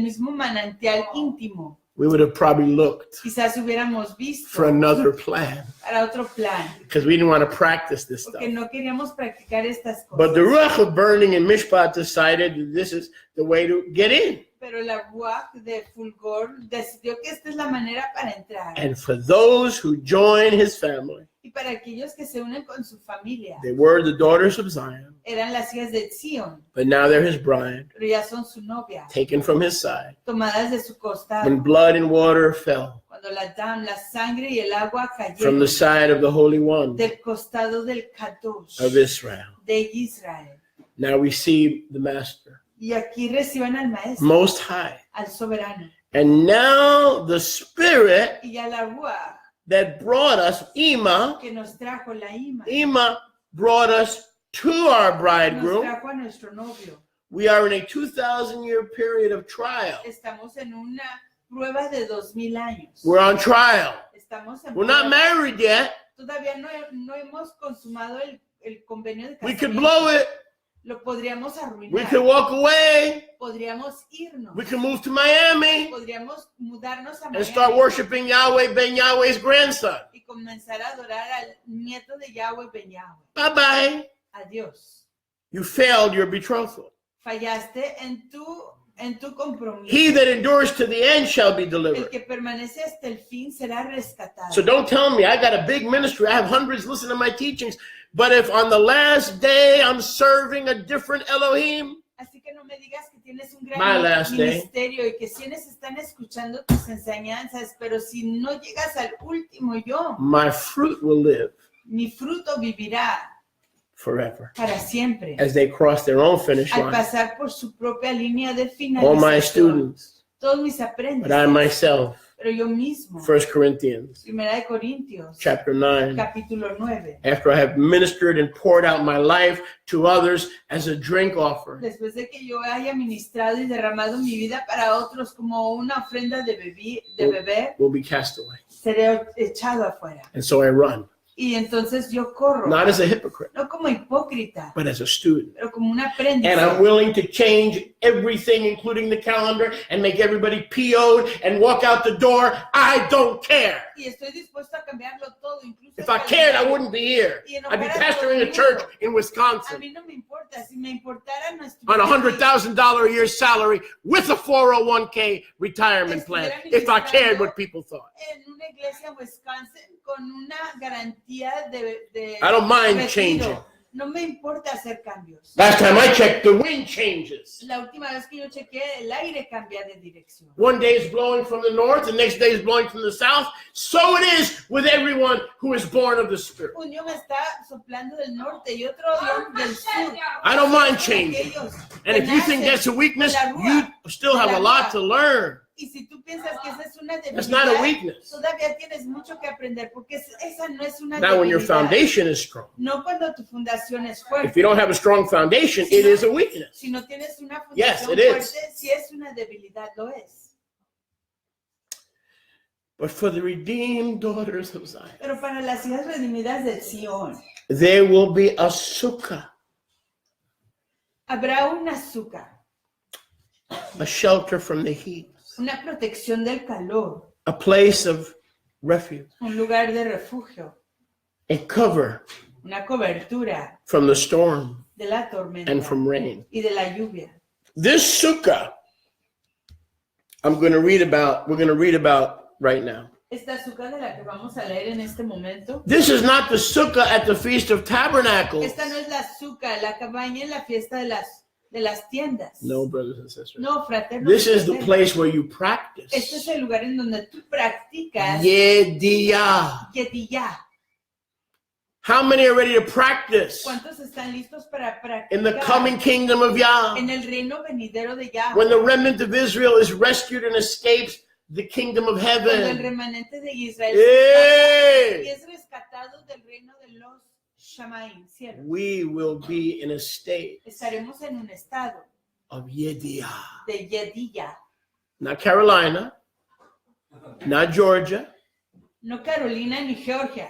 mismo manantial íntimo. we would have probably looked Quizás hubiéramos visto for another plan para otro plan, because we didn't want to practice this stuff. porque no queríamos practicar estas But the cosas. Ruach of burning in Mishpat decided that this is the way to get in. Pero la Ruach de Fulgor decidió que esta es la manera para entrar. And for those who join his family, Y para aquellos que se unen con su familia, they were the daughters of Zion, eran las hijas de Sion, but now they're his bride, pero ya son su novia, taken from his side. tomadas de su costado. When blood and water fell Cuando la sangre y el agua from the cayeron side of the Holy One del costado del Kadosh of Israel. de Israel. Now we see the Master, Y aquí reciben al Maestro, Most High. al Soberano. And now the Spirit Y ya la Ruach that brought us, Ima que nos trajo la brought us to our nos bridegroom. trajo a nuestro novio. We are in a 2,000-year period of trial. Estamos en una prueba de 2000 años. We're on trial. Estamos en We're not prueba. married yet, Todavía no hemos consumado el convenio de We could casamiento. blow it. Lo podríamos We arruinar. could walk away. Podríamos irnos. We could move to Miami Podríamos mudarnos a and start Miami worshiping Yahweh, Ben Yahweh's grandson. y comenzar a adorar al nieto de Yahweh Ben Yahweh. Bye-bye. Adiós. You failed your betrothal. Fallaste en tu compromiso. He that endures to the end shall be El delivered. que permanece hasta el fin será rescatado. So don't tell me I got a big ministry. I have hundreds listening to my teachings. But if on the last day I'm serving a different Elohim, Así que no me digas que tienes un gran My last day. ministerio y que quienes están escuchando tus enseñanzas, pero si no llegas al último yo, my fruit will live mi fruto vivirá forever. para siempre. As they cross their own finish Al line. pasar por su propia línea de All my finalización. students, Todos mis but I aprendices, myself. pero yo mismo. 1 Corinthians Primera de Corintios, chapter 9. capítulo 9. After I have ministered and poured out my life to others as a drink offering, Después de que yo haya ministrado y derramado mi vida para otros como una ofrenda de beber, will be cast away. seré echado afuera. And so I run, Y entonces yo corro, not as a hypocrite, no como hipócrita, but as a student. pero como un aprendiz. And I'm willing to change everything, including the calendar, and make everybody PO'd and walk out the door. I don't care. Y estoy dispuesto a cambiarlo todo, incluso If el I cared, I calendario. wouldn't be here. Y I'd be enojara a todo pastoring el a church mundo. in A Wisconsin mí no me importa, si me importara no on a estuviera $100,000 a year salary with a 401k retirement plan, if I cared what people thought. en una iglesia en Wisconsin con una garantía de I don't mind retiro. changing. No me importa hacer cambios. Last time I checked, the wind changes. La última vez que yo chequeé, el aire cambia de dirección. One day it's blowing from the north, the next day it's blowing from the south. So it is with everyone who is born of the Spirit. Un día me está soplando del norte y otro día del sur. I don't mind changing. Aquellos And if you que think nacen that's a weakness, con la rúa. you still have a lot to learn. Y si tú piensas que esa es una That's not a debilidad, weakness. todavía tienes mucho que aprender porque esa no es una Now, when your debilidad. foundation is strong, No cuando tu fundación es if fuerte. you don't have a strong foundation, it is a weakness. Si no tienes una Yes, fundación it is. fuerte, si es una debilidad, lo es. But for the redeemed daughters of Zion, Pero para las hijas redimidas de Sion, there will be a sukkah, habrá un azúcar, a shelter from the heat, una protección del calor, a place of refuge, un lugar de refugio, a cover una cobertura from the storm de la tormenta and from rain. y de la lluvia. This sukkah, we're going to read about right now. Esta azúcar de la que vamos a leer en este momento, This is not the sukkah at the Feast of Tabernacles. esta no es la azúcar, la cabaña en la fiesta de las tiendas. No, brothers and sisters. No, fraternos. This y is the fraternas. place where you practice. Este es el lugar en donde tú practicas Yediyah. Yediyah. How many are ready to practice ¿Cuántos están listos para practicar in the coming kingdom of Yah? en el reino venidero de Yahweh? When the remnant of Israel is rescued and escapes the kingdom of Cuando el heaven. remanente de Israel Hey! y es rescatado del reino de los Shamaim, cielos. We will be in a state Estaremos en un estado of Yediyah. de Yediyah, Not Carolina, not Georgia, no Carolina ni Georgia,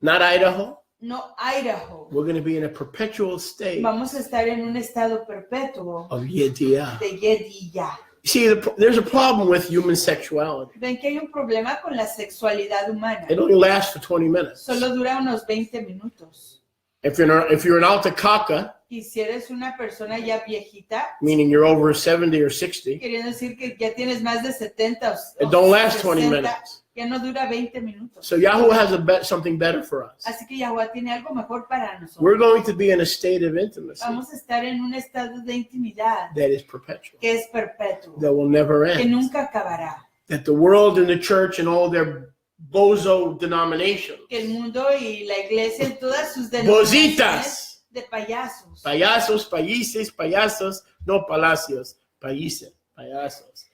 not Idaho. no Idaho. We're going to be in a perpetual state Vamos a estar en un estado perpetuo of Yediyah. de Yediyah. See, there's a problem with human sexuality. Ven que hay un problema con la sexualidad humana. It only lasts for 20 minutes. Solo dura unos 20 minutos. If you're an alta caca, Y si eres una persona ya viejita, meaning you're over 70 or 60, queriendo decir que ya tienes más de 70 it don't last 20 minutes. ya no dura 20 minutos. So Yahweh has something better for us. Así que Yahweh tiene algo mejor para nosotros. We're going to be in a state of intimacy Vamos a estar en un estado de intimidad that is perpetual, que es perpetuo, that will never que end. nunca acabará. That the world and the church and all their bozo denominations, Que el mundo y la iglesia en todas sus Bositas. denominaciones de payasos, payasos, países, payasos, no palacios, países, payasos.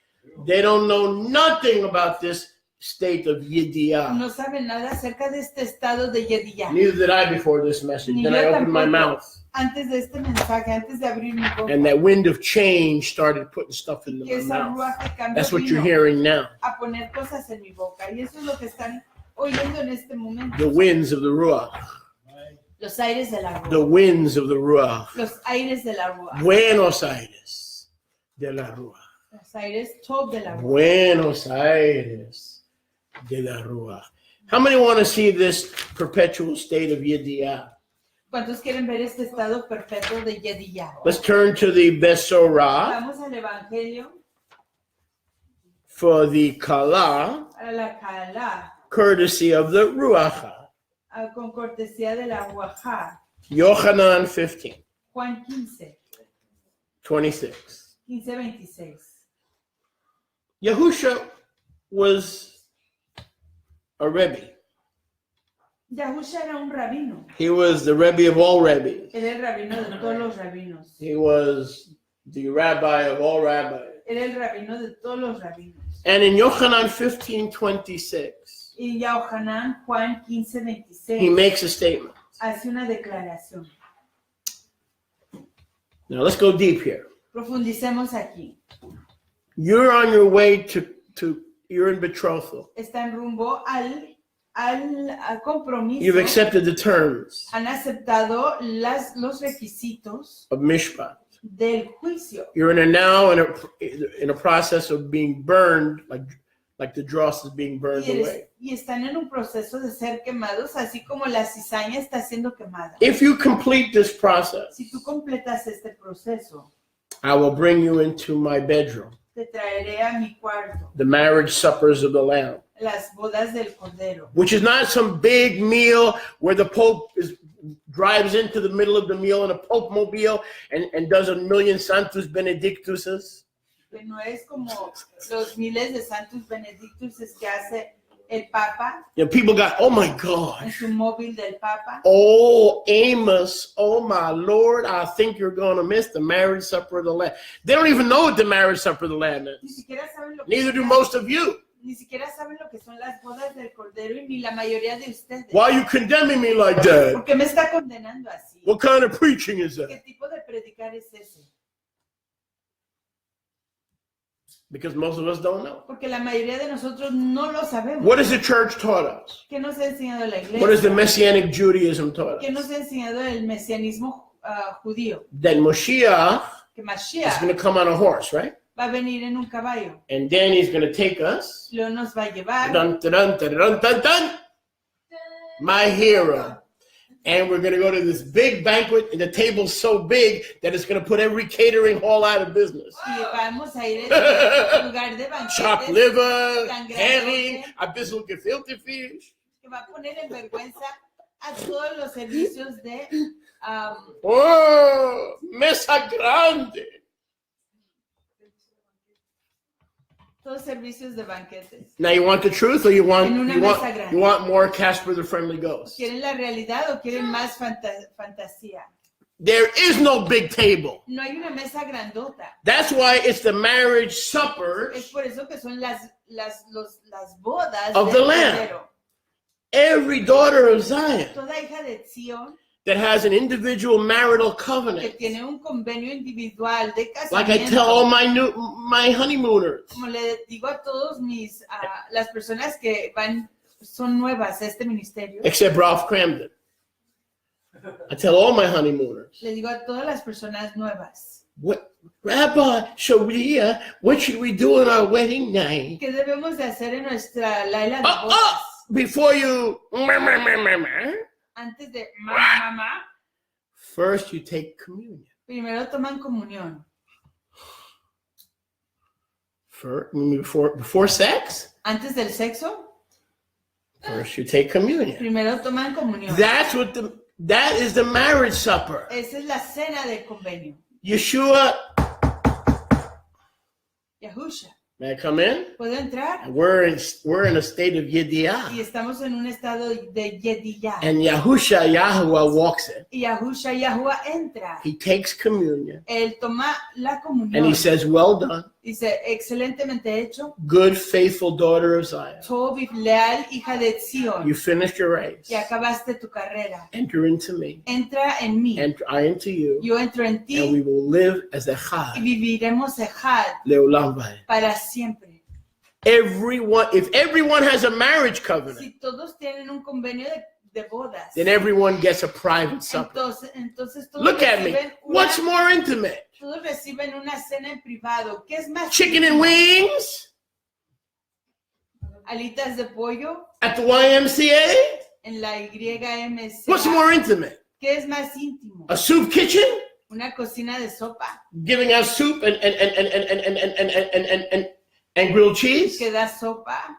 They don't know nothing about this state of Yediyah. no saben nada acerca de este estado de Yediyah. Neither did I before this message. Ni Then yo I opened my tampoco. mouth, Antes de este mensaje, antes de abrir mi boca, and that wind of change started putting stuff into que my esa mouth. ruaje cambio That's what you're vino hearing now. a poner cosas en mi boca. Y eso es lo que están oyendo en este momento. The winds of the Ruach. Los aires de la The Ruach. winds of the Ruach. Los aires de la Ruach. Buenos Aires de la Ruach. Los aires top de la Ruach. Buenos Aires de la Ruach. How many want to see this perpetual state of Yediah? ¿Cuántos quieren ver este estado perfecto de Yediah? Let's turn to the Besorah Vamos al Evangelio for the Kala, a la Kala, courtesy of the Ruach. con cortesía de la Ruach. Yochanan 15, Juan 15, 26. 26. Yahusha was a Rebbe. Yahusha era un rabino. He was the Rebbe of all Rebbes. Era el rabino de todos los rabinos. He was the rabbi of all rabbis. Era el rabino de todos los rabinos. And in Yochanan 15:26, Y Yohanan, Juan 15, he 26, makes a statement. hace una declaración. Now let's go deep here. Profundicemos aquí. You're on your way to you're in betrothal. Están rumbo al compromiso. You've accepted the terms Han aceptado los requisitos of Mishpat. del juicio. You're now in a process of being burned, like the dross is being burned away. Y están en un proceso de ser quemados, así como la cizaña está siendo quemada. If you complete this process, Si tú completas este proceso, I will bring you into my bedroom, te traeré a mi cuarto, the marriage suppers of the Lamb, las bodas del Cordero. which is not some big meal where the Pope drives into the middle of the meal in a Pope mobile and does 1,000,000 Sanctus Benedictuses. Que no es como los miles de Santos Benedictus que hace el Papa You know, people got, oh my en God. su móvil del Papa. Oh, Amos, oh my Lord, I think you're going to miss the marriage supper of the Lamb. They don't even know what the marriage supper of the Lamb Ni is. siquiera saben lo que Neither do son most of you. Ni siquiera saben lo que son las bodas del Cordero y ni la mayoría de ustedes. Why are you condemning me like that? ¿Por qué me está condenando así? What kind of preaching is ¿Qué that? tipo de predicar es ese? Because most of us don't know. Porque la mayoría de nosotros no lo sabemos. What has the church taught us? ¿Qué nos ha enseñado la What has the iglesia? Messianic Judaism taught ¿Qué us? nos ha enseñado el mesianismo judío? That Mashiach Que is Mashiach going to come on a horse, right? va a venir en un caballo. And then he's going to take us. Luego nos va a llevar. Dun, dun, dun, dun, dun, dun, dun. My hero. And we're going to go to this big banquet, and the table's so big that it's going to put every catering hall out of business. Y vamos a ir a un lugar de Chopped banquetes liver, tan herring, grandote a bissel gefilte fish. que va a poner en vergüenza a todos los servicios de Oh, mesa grande. todos servicios de banquetes. Now you want the truth, or you want En una mesa grande. you want more Casper the Friendly Ghost? ¿Quieren la realidad o quieren más fantasía? There is no big table. No hay una mesa grandota. That's why it's the marriage supper Es por eso que son las bodas Of del the Lamb. Cordero. every daughter of Zion Toda hija de Sion that has an individual marital que covenant. tiene un convenio individual de Like I casamiento. tell all my honeymooners. Como le digo a todos las personas que son nuevas a este ministerio, Except Ralph Cramden. I tell all my honeymooners. le digo a todas las personas nuevas, What, Rabbi Sharia, what should we do on our wedding night? ¿qué debemos de hacer en nuestra laila de bodas? Before you, Antes de mamá, first you take communion. primero toman comunión. Before sex, Antes del sexo, first you take communion. primero toman comunión. That is the marriage supper. Esa es la cena del convenio. Yeshua, Yahusha, may I come in? ¿puedo entrar? We're in a state of Yediah. Y estamos en un estado de Yediah. And Yahusha, Yahuwah walks in. Y Yahusha, Yahuwah entra. He takes communion Él toma la and comunión. he says, well done, Dice, excelentemente hecho. good, faithful daughter of Zion. Tov y leal, hija de Sion. You finished your race. Y acabaste tu carrera. Enter into me. Entra en mí. Enter I into you. Yo entro en And we ti. will live as Y echad viviremos ejad leolam vaed. para siempre. if everyone has a marriage covenant, Si todos tienen un convenio de bodas, then everyone gets a private supper. entonces todos Look at me. reciben What's more intimate? todos reciben una cena en privado. ¿Qué es más Chicken and íntimo? wings Alitas de pollo at the YMCA? en la YMCA. What's more intimate? ¿Qué es más íntimo? A soup kitchen? Una cocina de sopa Giving out soup and grilled cheese? que da sopa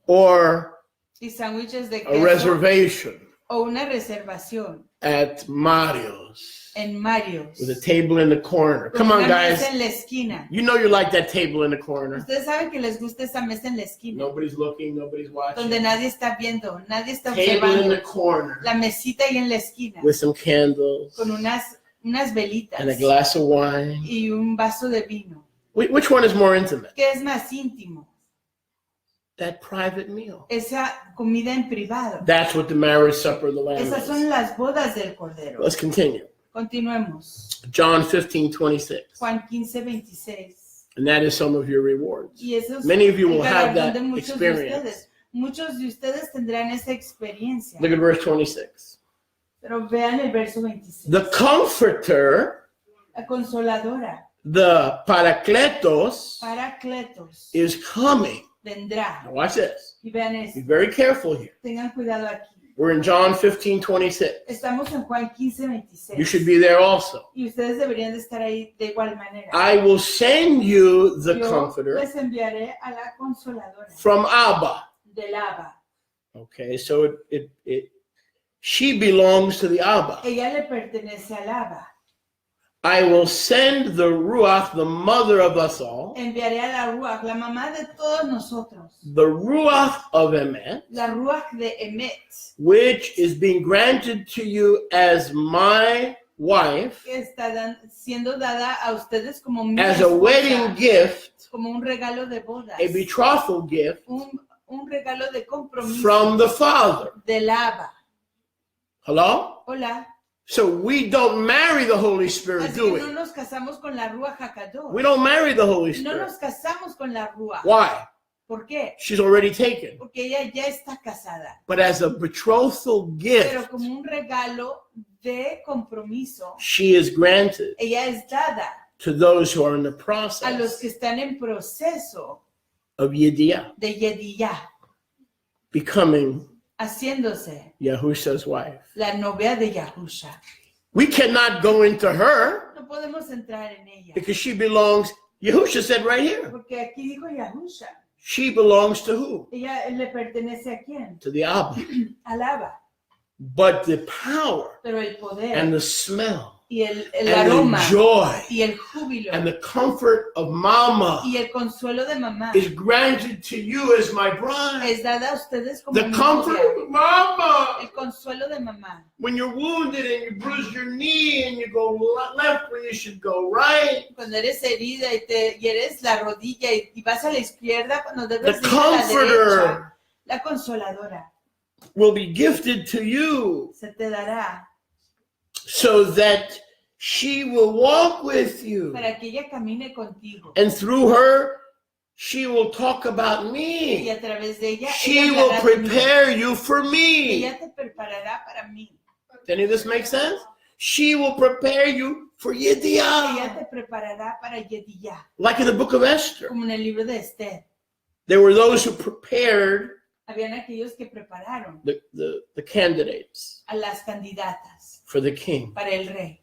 Or y sándwiches de a queso reservation o una reservación at Mario's en Mario's with a table in the corner? con Come on, una guys. mesa en la esquina. You know you like that table in the corner. Ustedes saben que les gusta esa mesa en la esquina Nobody's looking, nobody's watching. donde nadie está viendo, nadie está Table in observando. the corner La mesita ahí en la esquina with some candles con unas velitas and a glass of wine. y un vaso de vino. Which one is more intimate? ¿Qué es más íntimo? That private meal. Esa comida en privado. That's what the marriage supper of the Lamb Esas is. son las bodas del Cordero. Let's continue. Continuemos. John 15:26. Juan 15:26. And that is some of your rewards. Y eso es Many of you el will have galardón that de muchos de experience. ustedes. Muchos de ustedes tendrán esa experiencia. Look at verse 26. Pero vean el verso 26. The Comforter, La consoladora, the Parakletos, Paracletos, is coming. vendrá. Now watch this. Y vean Be esto. very careful here. Tengan cuidado aquí. We're in John 15:26. Estamos en Juan 15:26. You should be there also. Y ustedes deberían de estar ahí de igual manera. I will send you the Yo Comforter les enviaré a la consoladora from Abba. del Abba. Okay, so she belongs to the Abba. Ella le pertenece al Abba. I will send the Ruach, the mother of us all, Enviaré a la Ruach, la mamá de todos nosotros. the Ruach of Emet, La Ruach de Emet, which is being granted to you as my wife, que está siendo dada a ustedes como mi as a esposa, wedding gift, como un regalo de bodas, a betrothal gift un regalo de compromiso from the Father. del Abba. Hello? Hola. So we don't marry the Holy Spirit, Así do que no we? nos casamos con la Ruach HaKadosh. We don't marry the Holy No Spirit. nos casamos con la Ruach. Why? ¿Por qué? She's already taken. Porque ella ya está casada. But as a betrothal Pero gift, como un regalo de compromiso, she is granted ella es dada to those who are in the a los process que están en proceso of Yediah, de Yediyah, becoming haciéndose Yahusha's wife. la novia de Yahusha. We cannot go into her No podemos entrar en ella, because she belongs, Yahusha said right here, porque aquí dijo Yahusha. she belongs to who? Ella le pertenece a quién? To the Abba. Al Abba. But the power Pero el poder and the smell y el and aroma the joy y el júbilo and the comfort of Mama y el consuelo de mamá is granted to you as my bride. es dada a ustedes como The mi comfort novia. of Mama. El consuelo de mamá. When you're wounded and you bruise your knee and you go left where you should go right. Cuando eres herida y te hieres la rodilla y vas a la izquierda cuando The debes ir a la comforter derecha, la consoladora will be gifted to you se te dará so that she will walk with you. para que ella camine contigo. And through her, she will talk about Y me. a través de ella, She ella will hablará de mí. prepare you for me. Ella te preparará para mí. Does any of this make sense? She will prepare you for Ella Yediah. te preparará para Yediyah, Like in the book of Esther. como en el libro de Esther. There were those who prepared Habían aquellos que prepararon the candidates a las candidatas for the king. para el rey.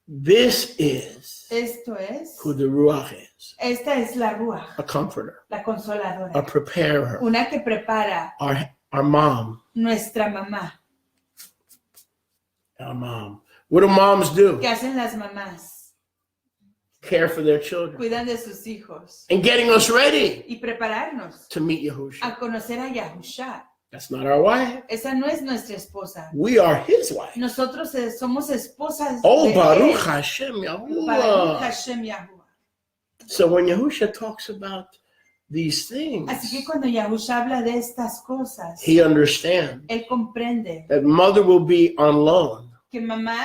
This is Esto es, who the Ruach is. esta es la Ruach, A comforter, la a consoladora. preparer, Una que prepara our mom. nuestra mamá. Our mom. What do moms do? ¿Qué hacen las mamás? Care for their children. Cuidan de sus hijos And getting us ready y prepararnos to meet Yahushua. a conocer a Yahusha. That's not our wife. Esa no es nuestra esposa. We are his wife. Nosotros somos esposas Oh, de Baruch él. Hashem Baruch Yahuwah. Hashem Yahuwah. So when Yahusha talks about these things, Así que cuando Yahusha habla de estas cosas, he understands él comprende that mother will be on loan que mamá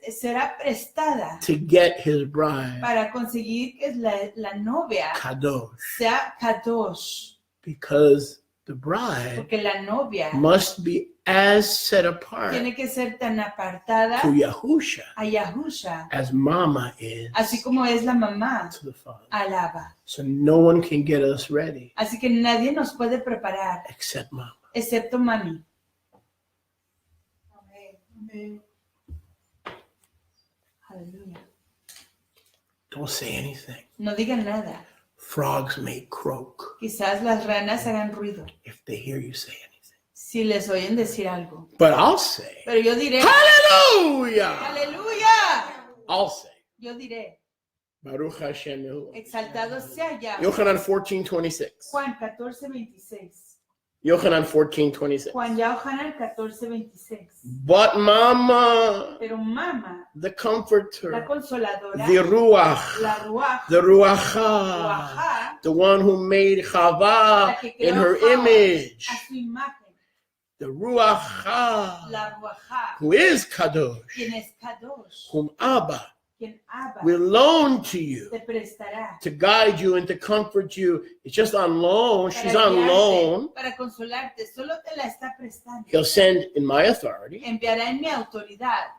será prestada to get his bride para conseguir que la novia kadosh, sea kadosh, because the bride porque la novia must be as set apart tiene que ser tan apartada to Yahusha a Yahusha, as mama is así como es la mamá to the father. al Abba. So no one can get us ready Así que nadie nos puede preparar except mama. excepto mami. Aleluya. Don't say anything. No digan nada. Frogs may croak Quizás las ranas hagan ruido if they hear you say anything. si les oyen decir algo. But I'll say, Pero yo diré, hallelujah! aleluya. I'll say, Yo diré, Baruch Hashem Yahuwah. exaltado sea Yahweh. Yochanan 14:26. Juan 14:26. Yochanan 14:26. Juan Yohanan 14:26. But mama, Pero mama, the la comforter, consoladora, the ruach, la ruach, the ruacha, ruajá, the one who made Chava la que in creó her Java image, a su imagen, the ruacha, la ruajá, who is kadosh, quien es kadosh, whom Abba quien Abba will loan to you te prestará to guide you and to comfort you. It's just on loan. para She's on guiarte, loan. para consolarte, solo te la está prestando. He'll send in my authority. Enviará en mi autoridad,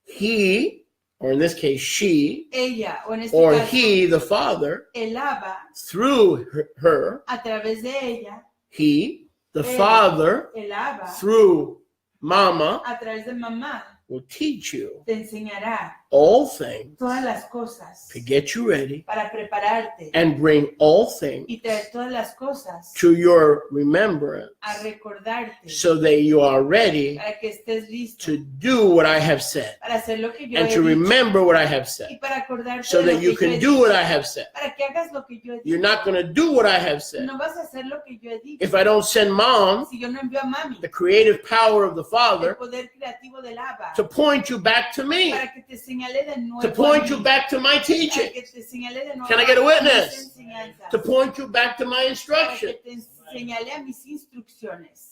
He, or in this case, she, ella, o en este or caso, he, the father, el Abba, through her, a través de ella, he, the Él, father, el Abba, through mama, a través de mamá, will teach you te enseñará all things todas las cosas to get you ready para prepararte and bring all things y traer todas las cosas to your remembrance a recordarte so that you are ready para que estés listo to do what I have said para hacer lo que yo and he to dicho remember what I have y said para acordarte so de that lo you que yo he can do what dicho, I have said. para que hagas lo que yo he You're dicho. not going to do what I have said No vas a hacer lo que yo he dicho if I don't send mom, si yo no envío a mami the creative power of the el Father, poder creativo del Abba to point you back to me, para que te señale de nuevo to a point mí, you back to my para teaching, que te señale de nuevo Can I get a mis witness? enseñanzas, to point you back to my para que instruction. te señale a mis instrucciones.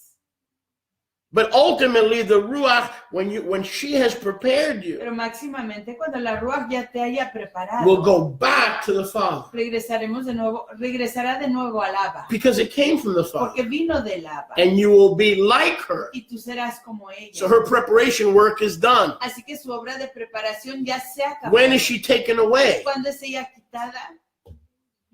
But ultimately, the Ruach, when she has prepared you, Pero máximamente cuando la Ruach ya te haya preparado, will go back to the Father regresará de nuevo al Abba, because it came from the porque Father, vino del Abba and you will be like her. y tú serás como ella. So her preparation work is done. Así que su obra de preparación ya se acabó. When is she taken away? ¿Cuándo es ella quitada?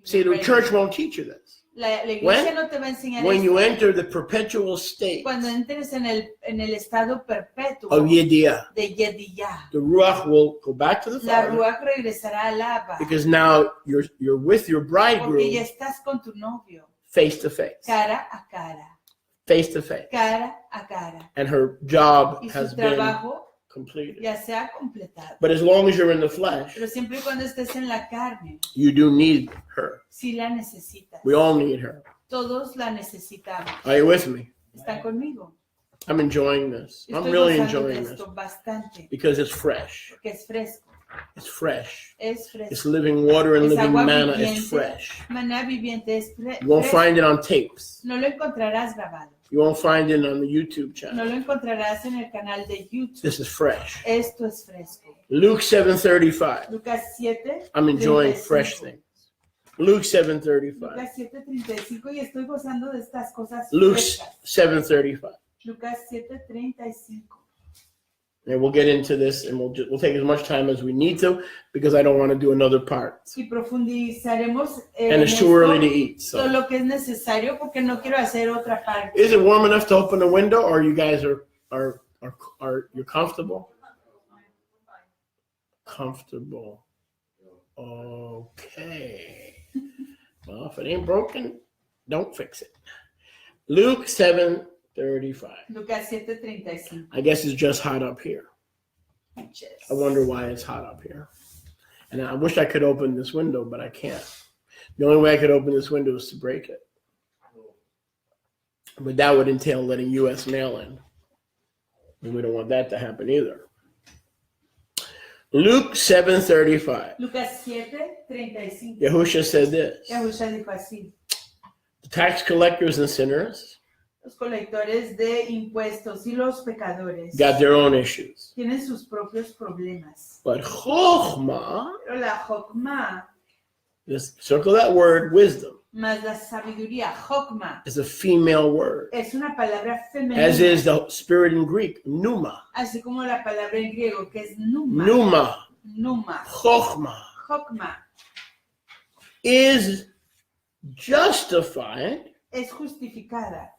See, the church won't teach you this. La iglesia When? no te va a enseñar When eso. you enter the perpetual state Cuando entres en el estado perpetuo of Yediah, de Yediyah, the Ruach will go back to the la Father Ruach regresará al Abba, because now you're with your porque ya bridegroom estás con tu novio, face to face, cara a cara, face to face, cara a cara. and her job Y has su been trabajo completed. ya se ha completado. But as long as you're in the flesh, Pero siempre y cuando estés en la carne, you do need her. sí la necesitas. We all need her. Todos la necesitamos. Are you with me? ¿Están conmigo? I'm enjoying this. I'm Estoy really gozando de enjoying this esto bastante, because it's fresh. porque es fresco, It's fresh. es It's fresco. living water and Es living agua manna. viviente. It's fresh. Maná viviente es You won't fresco. find it on tapes. No lo encontrarás grabado. You won't find it on the YouTube No channel. lo encontrarás en el canal de YouTube. This is fresh. Esto es fresco. Luke 7:35. Lucas 7. I'm enjoying 35. fresh things. Luke 7:35. Lucas 7:35 y estoy gozando de estas cosas Luke frescas. 7:35. Lucas 7:35. And we'll get into this, and we'll take as much time as we need to because I don't want to do another part. Y profundizaremos And en it's too early to eat. todo So, lo que es necesario porque no quiero hacer otra parte. is it warm enough to open the window, or you guys are you comfortable? Comfortable. Okay. Well, if it ain't broken, don't fix it. Luke 7:35. Lucas 7:35. I guess it's just hot up here. Yes. I wonder why it's hot up here. And I wish I could open this window, but I can't. The only way I could open this window is to break it. But that would entail letting U.S. mail in. And we don't want that to happen either. Luke 7:35. Lucas 7:35. Yahusha said this. Yahushua dijo así. The tax collectors and sinners Los colectores de impuestos y los pecadores got their own issues. tienen sus propios problemas. But chokhmah, Pero la Jokma, just circle that word, wisdom, más la sabiduría, Jokma, is a female word, es una palabra femenina. as is the spirit in Greek, pneuma. Así como la palabra en griego, que es numa. Pneuma, Numa. chokhmah, Jokma is justified es justificada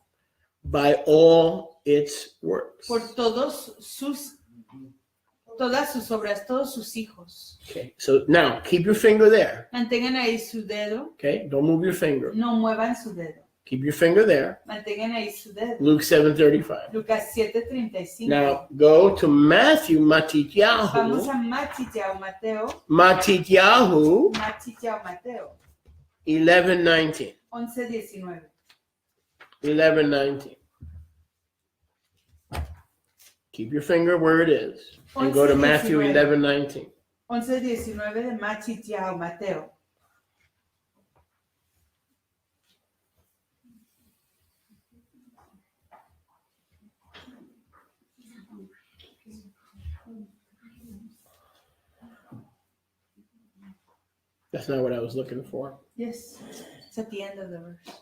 by all its works. por todas sus obras, todos sus hijos. Okay, so now keep your finger there. Mantengan ahí su dedo, Okay, don't move your finger. no muevan su dedo. Keep your finger there. Mantengan ahí su dedo. Luke 7:35. Lucas 7:35. Now go to Matthew, Vamos Matityahu, a Matityahu Mateo. Matityahu Matityahu Mateo 11:19. 11:19. 11:19. Keep your finger where it is and go to Matthew 11:19. 11:19 de Matityahu Mateo. That's not what I was looking for. Yes, it's at the end of the verse.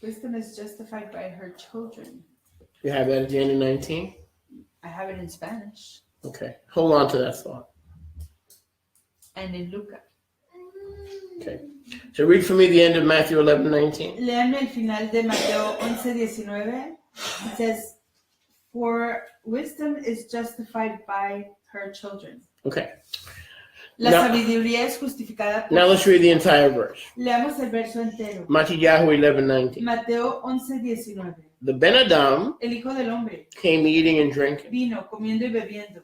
Wisdom is justified by her children. You have that at the end of 19? I have it in Spanish Okay. Hold on to that thought. and in Luca. Okay. So read for me the end of Matthew 11:19. Leanme el final de Mateo 11:19. It says, "For wisdom is justified by her children." Okay. La Now- sabiduría es justificada por... Now let's read the entire verse. Leamos el verso entero. Matityahu 11:19. Mateo 11:19. The Ben Adam El Hijo del Hombre came eating and drinking. vino comiendo y bebiendo.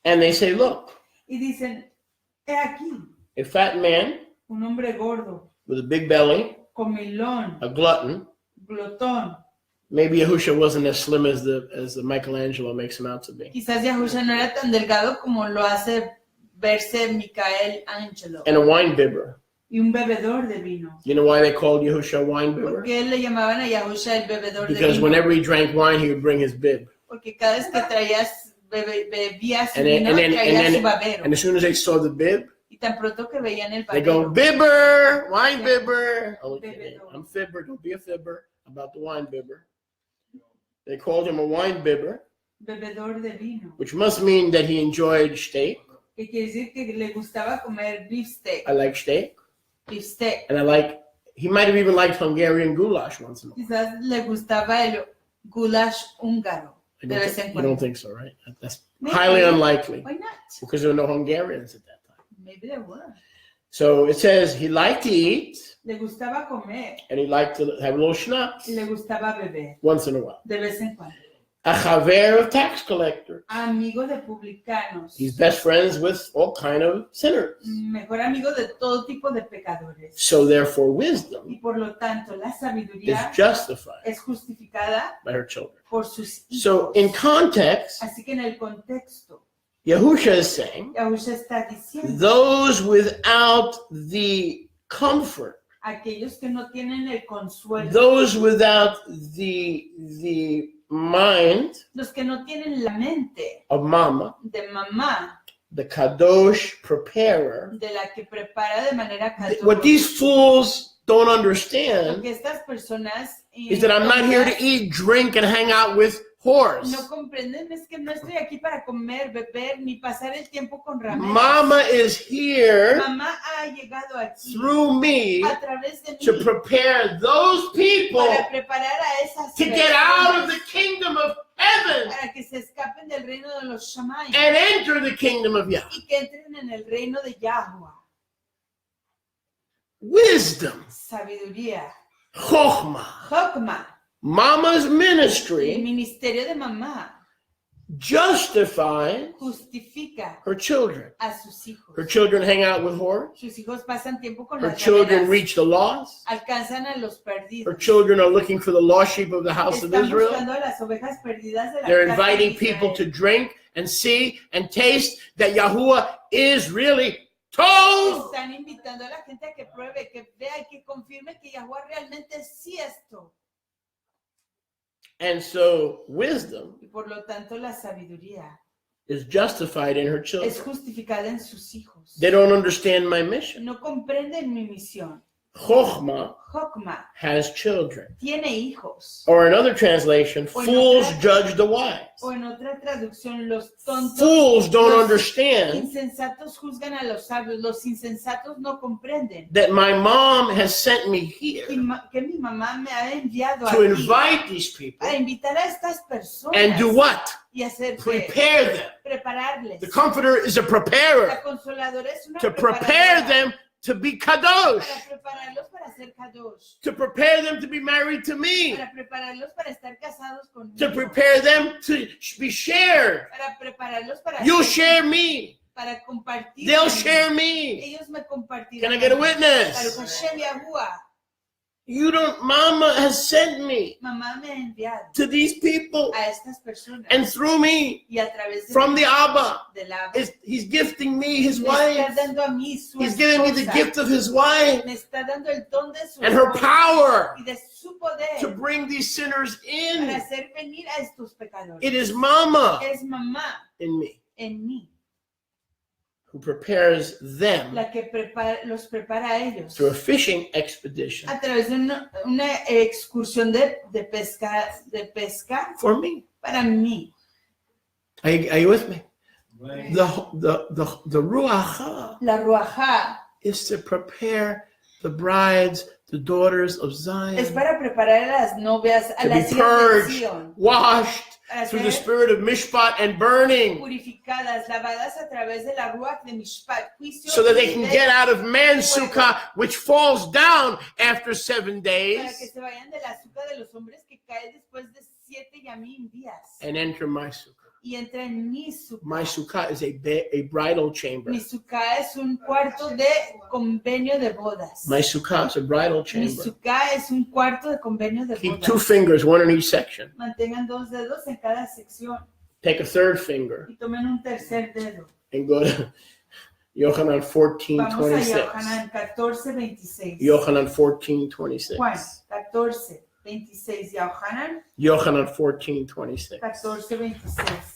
And they say, look, Y dicen, he aquí, a fat man un hombre gordo, with a big belly, comilón, a glutton. glotón. Maybe Yahusha wasn't as slim as the Michelangelo makes him out to be. Quizás Yahusha no era tan delgado como lo hace verse Micael Angelo. And a wine bibber. Y un bebedor de vino. You know why they called Yahusha a wine bibber? ¿Por qué le llamaban a Yahusha el bebedor de Because vino? whenever he drank wine, he would bring his bib. Porque cada vez que bebía su And then- vino, and then- traía and then- su babero. And as soon as they saw the bib, Y tan pronto que veían el they go, babero, bibber, wine bibber. Oh, okay. Bibber. I'm fibber, don't be a fibber about the wine bibber. They called him a wine bibber, bebedor de vino, which must mean that he enjoyed steak. que quiere decir que le gustaba comer beefsteak. I like steak. Beefsteak. And he might have even liked Hungarian goulash once in a while. Quizás le gustaba el goulash húngaro. You De vez en don't cuando. think so, right? That's Maybe. highly unlikely Why not? because there were no Hungarians at that time. Maybe there were. So it says he liked to eat Le gustaba comer and he liked to have a little schnapps y le gustaba beber once in a while. de vez en cuando. A chaver of tax collectors. Amigo de publicanos. He's best friends with all kind of sinners. Mejor amigo de todo tipo de pecadores. So therefore wisdom Y por lo tanto, la is sabiduría justified es justificada by her children. por sus hijos. So in context, Así que en el contexto, Yahusha is saying, Yahusha está diciendo, those without the comfort, aquellos que no tienen el consuelo, those without the mind los que no tienen la mente of Mama, de mamá, the kadosh preparer, de la que prepara de manera what these católica. fools don't Lo understand que estas personas is that I'm not here to eat, drink, and hang out with whores. no comprenden es que no estoy aquí para comer, beber, ni pasar el tiempo con rameras. Mama is here Mamá ha llegado aquí through me a través de to mí prepare those people para preparar a esas to get out of personas the kingdom of heaven para que se escapen del reino de los Shamayim and enter the kingdom of Yahweh. y que entren en el reino de Yahweh. Wisdom, Sabiduría, chokhmah, Jokma, Mama's el ministry ministerio de mamá justifies justifica her children. a sus hijos. Her children hang out with whores. Sus hijos pasan tiempo con Her las children rameras, reach the lost. alcanzan a los Her perdidos. children are looking for the lost sheep of the house of Están Israel. buscando a las ovejas perdidas de la They're casa de inviting Israel. people to drink and see and taste that Yahuwah is really Tov. Están invitando a la gente a que pruebe, que vea y que confirme que Yahuwah realmente sí es esto. And so wisdom Y por lo tanto la sabiduría is justified in her es children. justificada en sus hijos. They don't understand my mission. No comprenden mi misión. Chokhmah Jokma has children. tiene hijos. Or another translation, fools judge the wise. O en otra traducción, los tontos, Fools don't los understand insensatos juzgan a los sabios. Los insensatos no comprenden that my mom has sent me here que mi mamá me ha enviado to aquí invite these people a invitar a estas personas and do what? y hacer que Prepare them. prepararles. The comforter is a preparer La consoladora es una to prepare preparadora them to be kadosh, para prepararlos para ser kadosh, to prepare them to be married to me, para prepararlos para estar casados conmigo, to prepare them to be shared. para prepararlos para You ser- share me. para compartir. They'll conmigo. share me. Ellos me compartirán. Can I get a Baruch witness? Hashem Yahuwah. You don't, Mama has sent me Mamá me ha enviado to these people a estas personas and through me y a través de from the Abba. del Abba. He's gifting me his Me está wife. dando a mí su He's giving me the esposa. gift of his wife Me está dando el don de su and her esposa power y de su poder to bring these sinners para in. hacer venir a estos pecadores. It is Mama Es mamá in me en mí who prepares them la que los prepara a ellos through a fishing expedition a través de una excursión de pesca for me. para mí. Are you with me? The Ruach La Ruajá is to prepare the brides, the daughters of Zion, es para preparar a las novias, a to be las hijas de purged, Sion, washed para through the ser spirit of mishpat and burning, purificadas, lavadas a través de la Ruach de Mishpat, juicio, so that they y can de- get out of man's sukkah, which falls down after 7 para que days, se vayan de la azúcar de los hombres que cae después de 7 yamim días and enter my sukkah. y entra en mi sukkah. My sukkah is a bridal chamber. Mi sukkah es un cuarto de convenio de bodas. My sukkah is a bridal Mi chamber. sukkah es un cuarto de convenio de Keep bodas. 2 fingers, one in each section. Mantengan 2 dedos en cada sección Take a third finger y tomen un tercer dedo. and go to Yochanan Vamos a 14:26. Yohanan 14:26. Yochanan 14:26. Juan 14:26. Yohanan Yochanan 14:26. 14:26.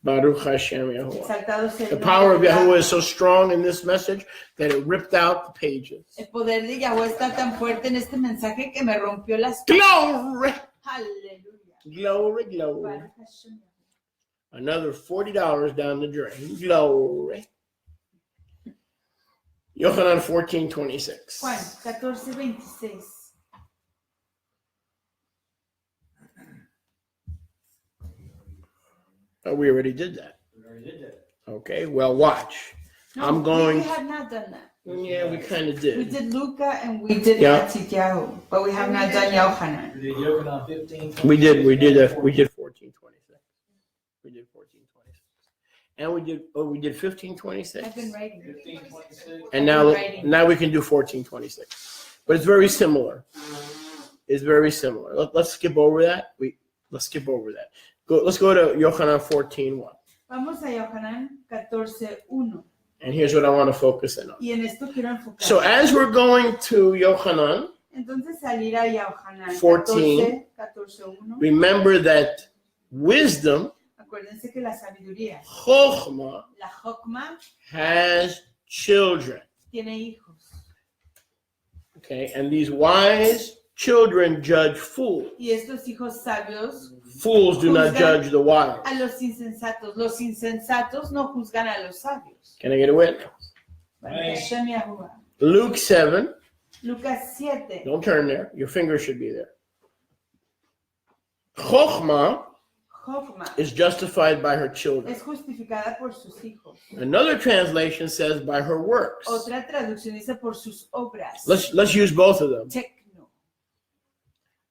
Baruch Hashem Yahuwah. Exaltado sea el The nombre power of de Yahuwah Yahweh. is so strong in this message that it ripped out the pages. El poder de Yahweh está tan fuerte en este mensaje que me rompió las Glory! Aleluya. Glory, glory. Baruch Hashem. Another $40 down the drain. Glory. Yochanan 14:26. Juan 14:26. Oh, we already did that. We already did that. Okay, well, watch. No, I'm going- We have not done that. Yeah, we kind of We did. did Luca and we did Yeah. Matityahu, but we have not done Yohanan. We did Yochanan 15. We did 14:26. We did 14:26. And we did 15:26. I've been writing. 15:26. And now we can do 14:26. But it's very similar. It's very similar. Let's skip over that. Let's skip over that. Let's go to Yochanan 14:1. Vamos a Yohanan 14:1. And here's what I want to focus in on. Y en esto quiero enfocar. So as we're going to Yochanan, Entonces salir a Yohanan 14. 14:1. remember that wisdom, Acuérdense que la sabiduría, chokhmah, la Jokma, has children. tiene hijos. Okay, and these wise children judge fools. Y estos hijos sabios Fools do not Juzgan judge the wise. a los insensatos. Los insensatos no juzgan a los sabios. Can I get a witness? Baruch Hashem Yahuwah. Luke 7. Lucas 7. Don't turn there. Your finger should be there. Chokhmah Jokma is justified by her children. es justificada por sus hijos. Another translation says by her works. Otra traducción dice por sus obras. Let's use both of them. Techno.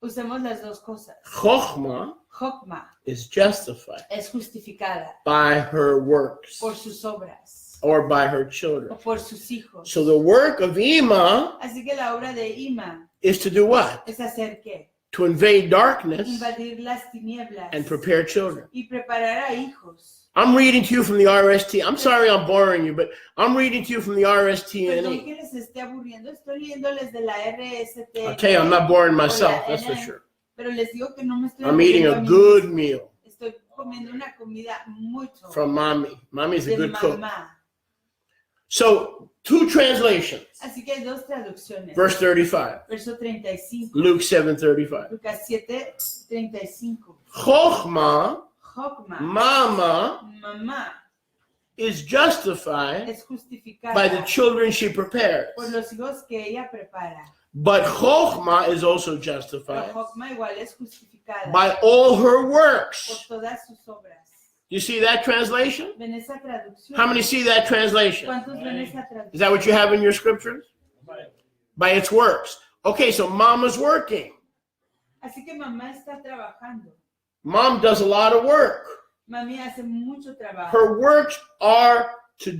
Usemos las dos cosas. Chokhmah Chokma is justified es justificada by her works por sus obras or by her o children. por sus hijos. So the work of Ima Así que la obra de Ima is to do what? es hacer qué? To invade darkness Invadir las tinieblas and prepare children. y preparar a hijos. I'm reading to you from the RST. I'm sorry I'm boring you, but I'm reading to you from the Perdón RSTNE. que les esté aburriendo, estoy leyéndoles de la RST. I'll tell you, I'm not boring myself, that's for sure. Pero les digo que no me estoy I'm eating aburriendo a mí good misma. meal Estoy comiendo una comida mucho from mommy. Mommy's a de good cook. mamá. So, two translations. Así que hay dos traducciones. Verse 35, Verso 35. Luke 7:35. Lucas 7:35. Chokhmah, Chokma, mama, mamá, is justified es justificada by the children she prepares. por los hijos que ella prepara. But Chokhmah is also Pero justified Chokma igual es justificada by all her por works. todas sus obras. You see that translation? ¿Ven esa traducción? How many see that translation? ¿Cuántos ven esa traducción? Is that what you have in your scriptures? Right. By its works. Okay, so mama's working. Así que mamá está trabajando. Mom does a lot of work. Mami hace mucho trabajo. Her works are to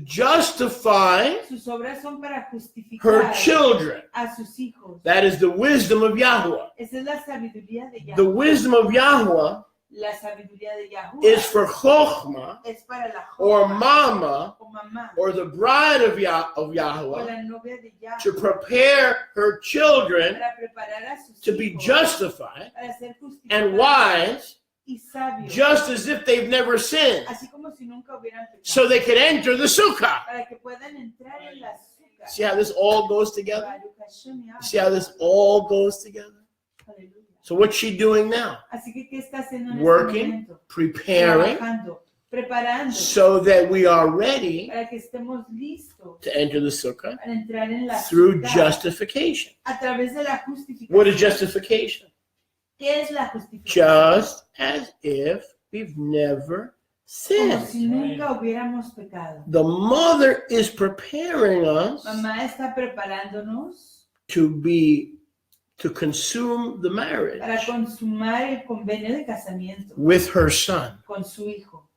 justify Sus obras son para her justificar children. a sus hijos. That is the wisdom of Yahweh. Esa es la sabiduría de The Yahweh. wisdom of Yahweh La sabiduría de Yahweh is for Chokhmah es para la or joven mama o mamá or the bride of o Yahweh la novia de to Yahweh prepare her children para preparar a sus to be hijos justified para ser and justificados wise, y sabios, just as if they've never sinned, así como si nunca hubieran pecado, so they could enter the sukkah. para que puedan entrar en la azúcar. See how this all goes together? Baruch Hashem Yahweh. See how this all goes together? Aleluya. So what's she doing now? Así que, ¿qué está haciendo en Working, este momento? preparing, Trabajando, preparando, so that we are ready para que estemos listos to enter the sukkah para entrar en la through ciudad justification. a través de la justificación. What is justification? ¿Qué es la justificación? Just as if we've never Como sinned. si nunca hubiéramos pecado. The mother is preparing us Mamá está preparándonos to consume the marriage para consumar el convenio de casamiento with her son. con su hijo.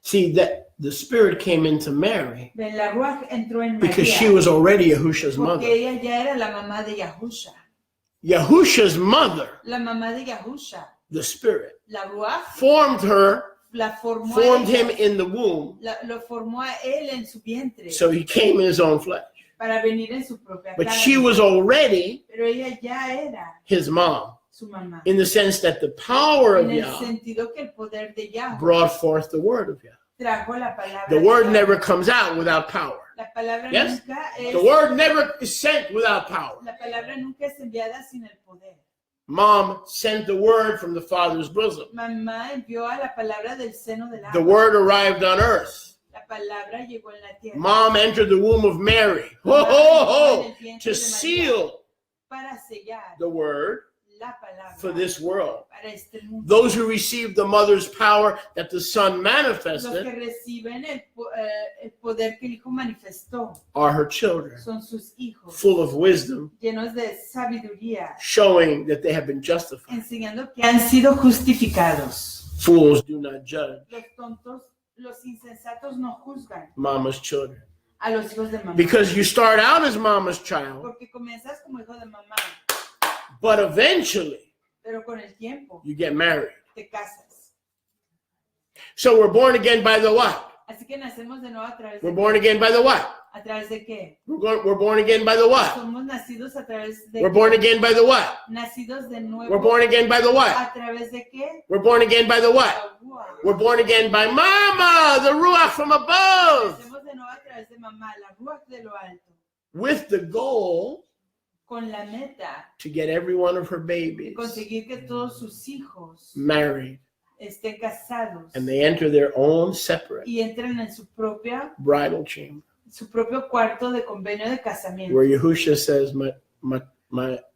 See, that the spirit came into Mary Ven, la Ruach entró en because she María was already Yahusha's porque mother. ella ya era la mamá de Yahusha. Yahusha's mother, La mamá de Yahusha, the spirit, la Ruach, formed la formó a formed ella, him in the womb, lo formó a él en su vientre so he came in his own flesh. para venir en su propia But carne. she was already Pero ella ya era his mom, su mamá. in the sense that the power En of el Yah sentido que el poder de Yahweh brought forth the word of Yah. trajo la palabra. The de word Yahweh. never comes out without power. La palabra Yes? nunca es. The word never is sent without power. La palabra nunca es enviada sin el poder. Mom sent the word from the Father's bosom. Mamá envió a la palabra del seno del The agua. word arrived on earth. La palabra llegó en la tierra. Mom entered the womb of Mary. Ho, Mamá ho, entró en ho, el vientre to de María seal para sellar the word la palabra for this world. para este mundo. Those who received the mother's power that the Son Los manifested que reciben el poder que el Hijo manifestó are her children, son sus hijos, full of wisdom, llenos de sabiduría, showing that they have been justified. enseñando que han sido justificados. Fools do not judge Los tontos, los insensatos no juzgan mama's children. a los hijos de mamá. Because you start out as mama's child, Porque comienzas como hijo de mamá, but eventually pero con el tiempo you get married. te casas. So we're born again by the what? Así que nacemos de nuevo a través We're de born again by the what? ¿A través de qué? We're born again by the what? Somos nacidos a través de We're qué? born again by the what? Nacidos de nuevo We're born again by the what? a través de qué? We're born again by the what? La Ruach. We're born again by Mama, the Ruach from above, Nacemos de nuevo a través de mamá, la Ruach de lo alto, with the goal con la meta to get every one of her de babies conseguir que todos sus hijos married, estén casados and they enter their own separate y entren en su bridal chamber, propio cuarto de convenio de casamiento, where Yahusha says, my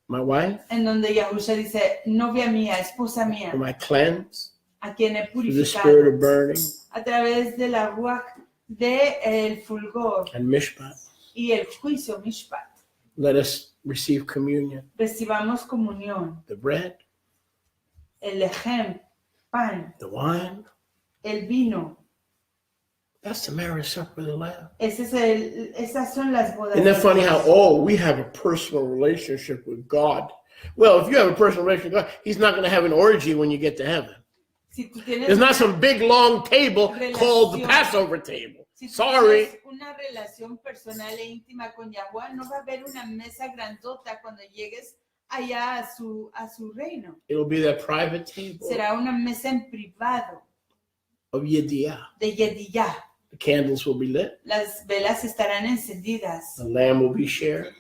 wife, en donde Yahusha dice, novia mía, esposa mía, whom I cleanse a quien he through the spirit of purificado burning a través de la Ruach de el fulgor and mishpat. y el juicio mishpat. Let us receive communion, Recibamos comunión, the bread el lejem, pan, the wine. el vino. That's the marriage supper of the Lamb. Esas son las bodas. Isn't that de funny Dios. how, we have a personal relationship with God. Well, if you have a personal relationship with God, he's not going to have an orgy when you get to heaven. Si tú tienes There's not una some big, long table called the relación- Passover table. Si tú Sorry. tienes una relación personal e íntima con Yahweh, no va a haber una mesa grandota cuando llegues allá a su reino. It'll be that private table Será una mesa en privado of Yediah. de Yediyah. The candles will be lit. Las velas estarán encendidas. The lamb will be shared.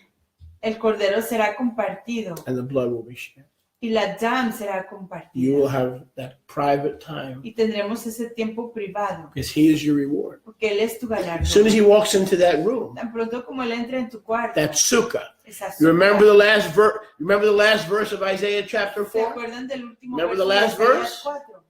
El cordero será compartido And the blood will be shared. y la dam será You will compartida. have that private time Y tendremos ese tiempo privado because he is your reward. porque Él es tu galardón. As soon as he walks into that room, Tan pronto como Él entra en tu cuarto, that sukkah. esa You remember azúcar. the last verse? Remember the last verse of Isaiah chapter ¿Se 4? acuerdan del último Remember verso the last de Isaías verse? 4?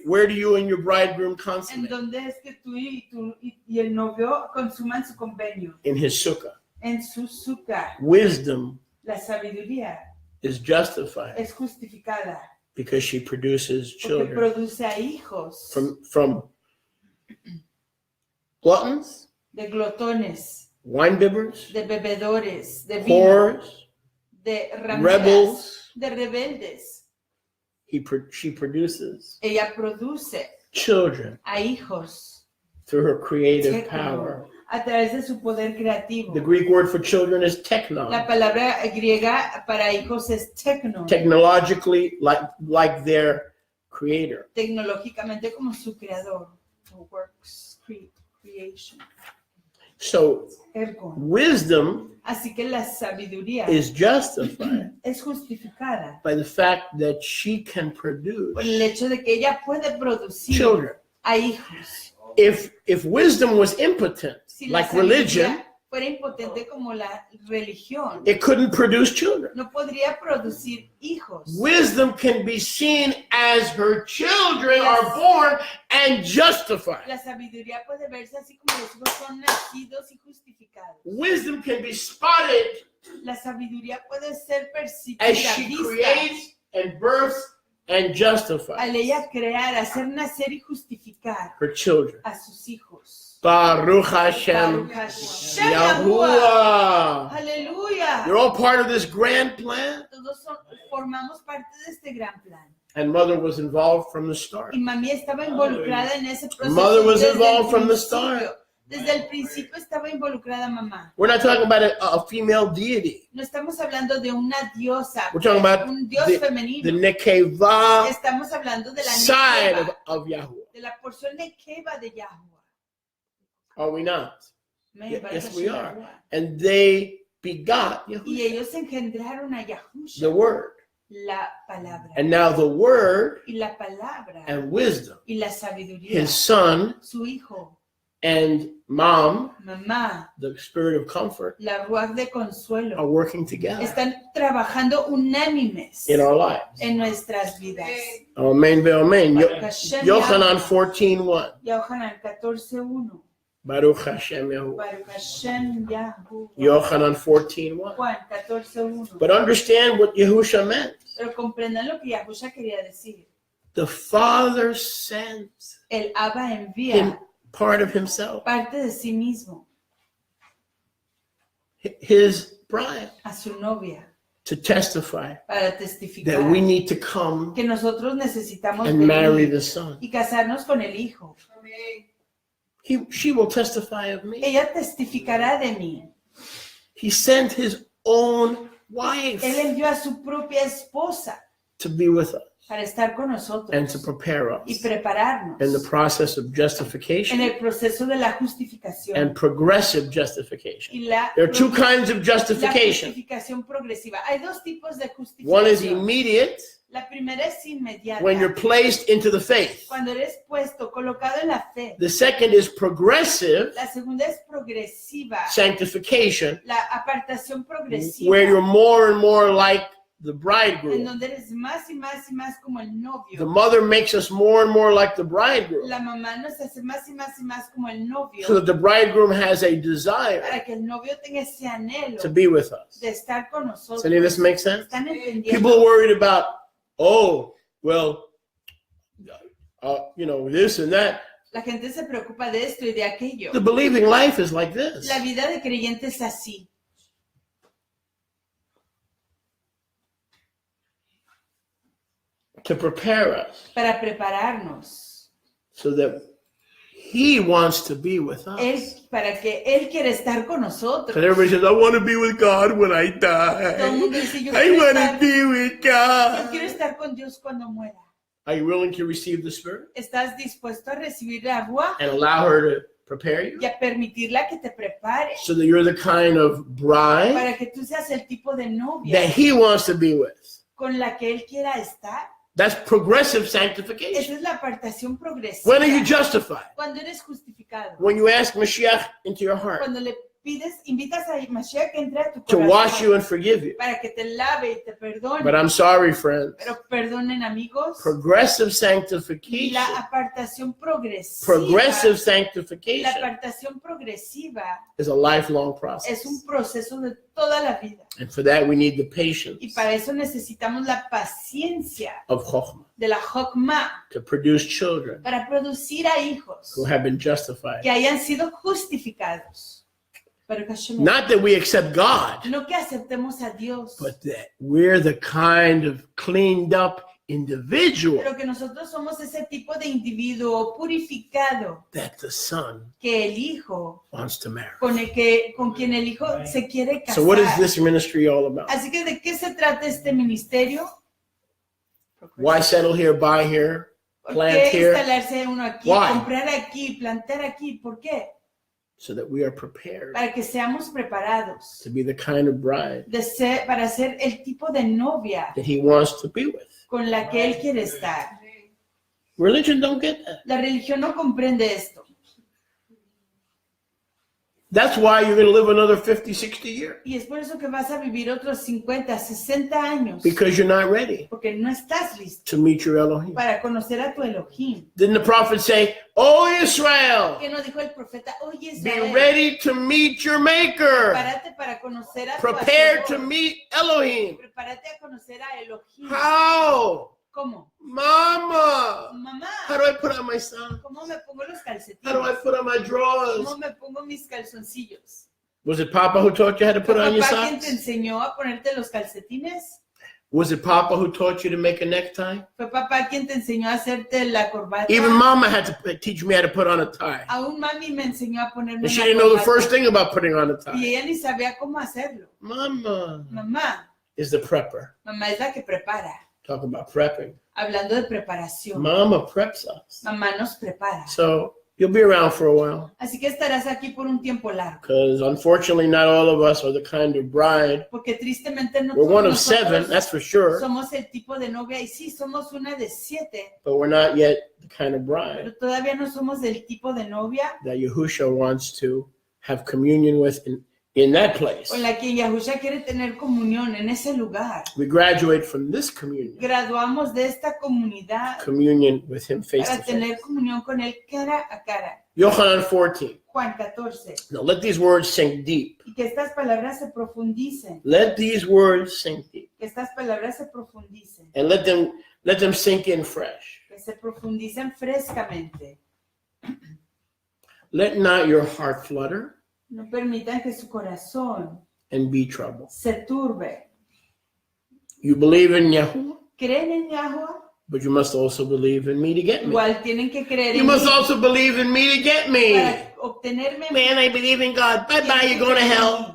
Where do you and your bridegroom En consummate? donde es que tú y el novio consuman su convenio. In his sukkah. En su azúcar. Wisdom La sabiduría is justified es justificada because she produces porque children produce a hijos from gluttons, de glotones, wine bibbers, de bebedores, de vino, whores, de rameras, rebels. de rebeldes. She produces Ella produce children a hijos through her creative Techno, power. a través de su poder creativo. The Greek word for children is technon. La palabra griega para hijos es techno, Technologically, like their creator. tecnológicamente como su creador. Works, creation, So ergo. wisdom Así que la sabiduría is justified es justificada by the fact that she can por el produce hecho de que ella puede producir children. a hijos. If wisdom was impotent, Si la like religion, sabiduría fuera impotente como la religión, it couldn't produce children. no podría producir hijos. Wisdom can be seen as her children are born and justified. La sabiduría puede verse así como los hijos son nacidos y justificados. Wisdom can be spotted La sabiduría puede ser percibida, as she vista, creates and births and justifies al ella crear, hacer nacer y justificar her children. a sus hijos. Baruch Hashem Baruch Hashem Yahuwah. Yahuwah. Aleluya. You're all part of this grand plan. Todos formamos parte de este gran plan. And mother was involved from the start. Y mami estaba involucrada en ese proceso. Mother was desde el involved from the principio. start. Desde el principio estaba involucrada mamá. We're not talking about a female deity. No estamos hablando de una diosa, We're talking about un dios the femenino. Nekeva Estamos hablando de la side nekeva, of Yahuwah. de la porción nekeva de Yahweh. Are we not? Me Yes, parece we are. Yahweh. And they begot Y Yahushua, ellos engendraron a the Yahusha, word. la palabra. And now the word Y la palabra and wisdom, y la sabiduría, his son su hijo, and mom, mamá, the spirit of comfort, la ruach de are consuelo, working together están trabajando unánimes in our lives. en nuestras vidas. Amen, amen. Baruch Hashem Yochanan 14:1. Yohanan 14:1. Baruch Hashem Yahuwah. Baruch Hashem Yahuwah. Yochanan 14:1. Juan 14:1. But understand what Yahusha meant. Pero comprendan lo que Yahusha quería decir. The Father sent El Abba envía him part of himself, parte de sí mismo his bride, a su novia to testify para testificar that we need to come que nosotros necesitamos and marry venir the Son. y casarnos con el hijo. She will testify of me. Ella testificará de mí. He sent his own wife Él envió a su propia esposa to be with us para estar con nosotros and to prepare us y prepararnos in the process of en justification el proceso de la justificación. and progressive justification. Y la, There are two kinds of la justification. justificación progresiva. Hay dos tipos de One is justificación. immediate, La primera es inmediata. when you're placed into the faith. Cuando eres puesto, colocado en la fe. The second is progressive La segunda es progresiva. sanctification, La apartación progresiva. where you're more and more like the En bridegroom. donde eres más y más y más como el The novio. mother makes us more and more like the bridegroom, La mamá nos hace más y más y más como el novio. so that the bridegroom has a desire Para que el novio tenga ese anhelo to be with us. de estar con nosotros. Does any of this make sense? ¿Están People entendiendo? are worried about, oh, well, this and that. La gente se preocupa de esto y de aquello. The believing life is like this. La vida de creyente es así. To prepare us Para prepararnos. so that He wants to be with us. Para que Él quiere estar con nosotros. Because everybody says, I want to be with God when I Todo el die. mundo dice, yo I want to be with quiero God. estar con Dios cuando muera. Are you willing to receive the Spirit ¿Estás dispuesto a recibir la Ruach and allow her to prepare you y a permitirla que te prepare? so that you're the kind of bride Para que tú seas el tipo de that novia He wants to be with. con la que Él quiera estar. That's progressive Esa sanctification. es la apartación progresiva. When are you justified? Cuando eres justificado. When you ask Mashiach into your heart Cuando le invitas a Mashiach que entre a tu to corazón wash you and forgive you. para que te lave y te perdone. But I'm sorry, friends. Pero perdonen, amigos. Progressive sanctification. La apartación progresiva. Progressive La sanctification apartación progresiva is a lifelong es process. un proceso de toda la vida. And for that, we need the patience Y para eso necesitamos la paciencia of Chokhmah de la Jokma to produce children para producir a hijos who have been justified. que hayan sido justificados. Pero Not that we accept God, no que aceptemos a Dios, but that we're the kind of cleaned up individual pero que nosotros somos ese tipo de individuo purificado that the Son que el Hijo, wants to marry. con quien el Hijo se quiere casar. So what is this ministry all about? Así que, ¿de qué se trata este ministerio? Why settle here, buy here, ¿Por plant qué here? instalarse uno aquí, Why? comprar aquí, plantar aquí? ¿Por qué? So that we are prepared Para que seamos preparados to be the kind of bride para ser el tipo de novia that He wants to be with. con la que Él quiere estar. Religion don't get that. La religión no comprende esto. That's why you're going to live another 50, 60 years. Y es por eso que vas a vivir otros 50, 60 años. Because you're not ready Porque no estás listo to meet your Elohim. para conocer a tu Elohim. Didn't the prophet say, "O Israel, ¿Qué nos dijo el profeta? Oye, be Israel, ready to meet your Maker. prepárate para conocer a tu Prepare to Hacedor. meet Elohim." Prepárate a conocer a Elohim. How? ¿Cómo? Mama, Mamá, how do I put on my socks? ¿cómo me pongo los How do I calcetines? put on my drawers? ¿Cómo me pongo mis calzoncillos? Was it Papa who taught you how to put ¿Fue on your papá quien te socks? enseñó a ponerte los calcetines? Was it Papa who taught you to make a necktie? ¿Fue papá quien te enseñó a hacerte la corbata? Even Mama had to teach me how to put on a tie. Aún mami me enseñó a ponerme And she la didn't know the corbata. first thing about putting on a Y tie. ella ni sabía cómo hacerlo. Mama Mamá, is the prepper. mamá es la que prepara. Talk about prepping. Hablando de preparación, Mama preps us. mamá nos prepara. So you'll be around for a while. Así que estarás aquí por un tiempo largo. Because unfortunately, not all of us are the kind of bride. Porque tristemente no We're todos one of nosotros 7, that's for sure. somos el tipo de novia. Y sí, somos una de 7. But we're not yet the kind of bride Pero todavía no somos del tipo de novia that Yahusha wants to have communion with in that place. con la que Yahusha quiere tener comunión en ese lugar. We graduate from this communion, Graduamos de esta comunidad communion with Him face para to face. tener comunión con Él cara a cara. Yochanan 14. Juan 14. Now let these words sink deep. Y que estas palabras se profundicen. Let these words sink deep. Que estas palabras se profundicen. And let them sink in fresh. Que se profundicen frescamente. Let not your heart flutter No permitan que su corazón and be troubled. se turbe. You believe in Yahuwah, ¿Creen en Yahuwah? but you must also believe in me to get me. Igual tienen que creer You en must mí also believe in me to get me. para obtenerme. Man, I believe in God. Bye bye, Tienen you're que going to creer en hell. mí.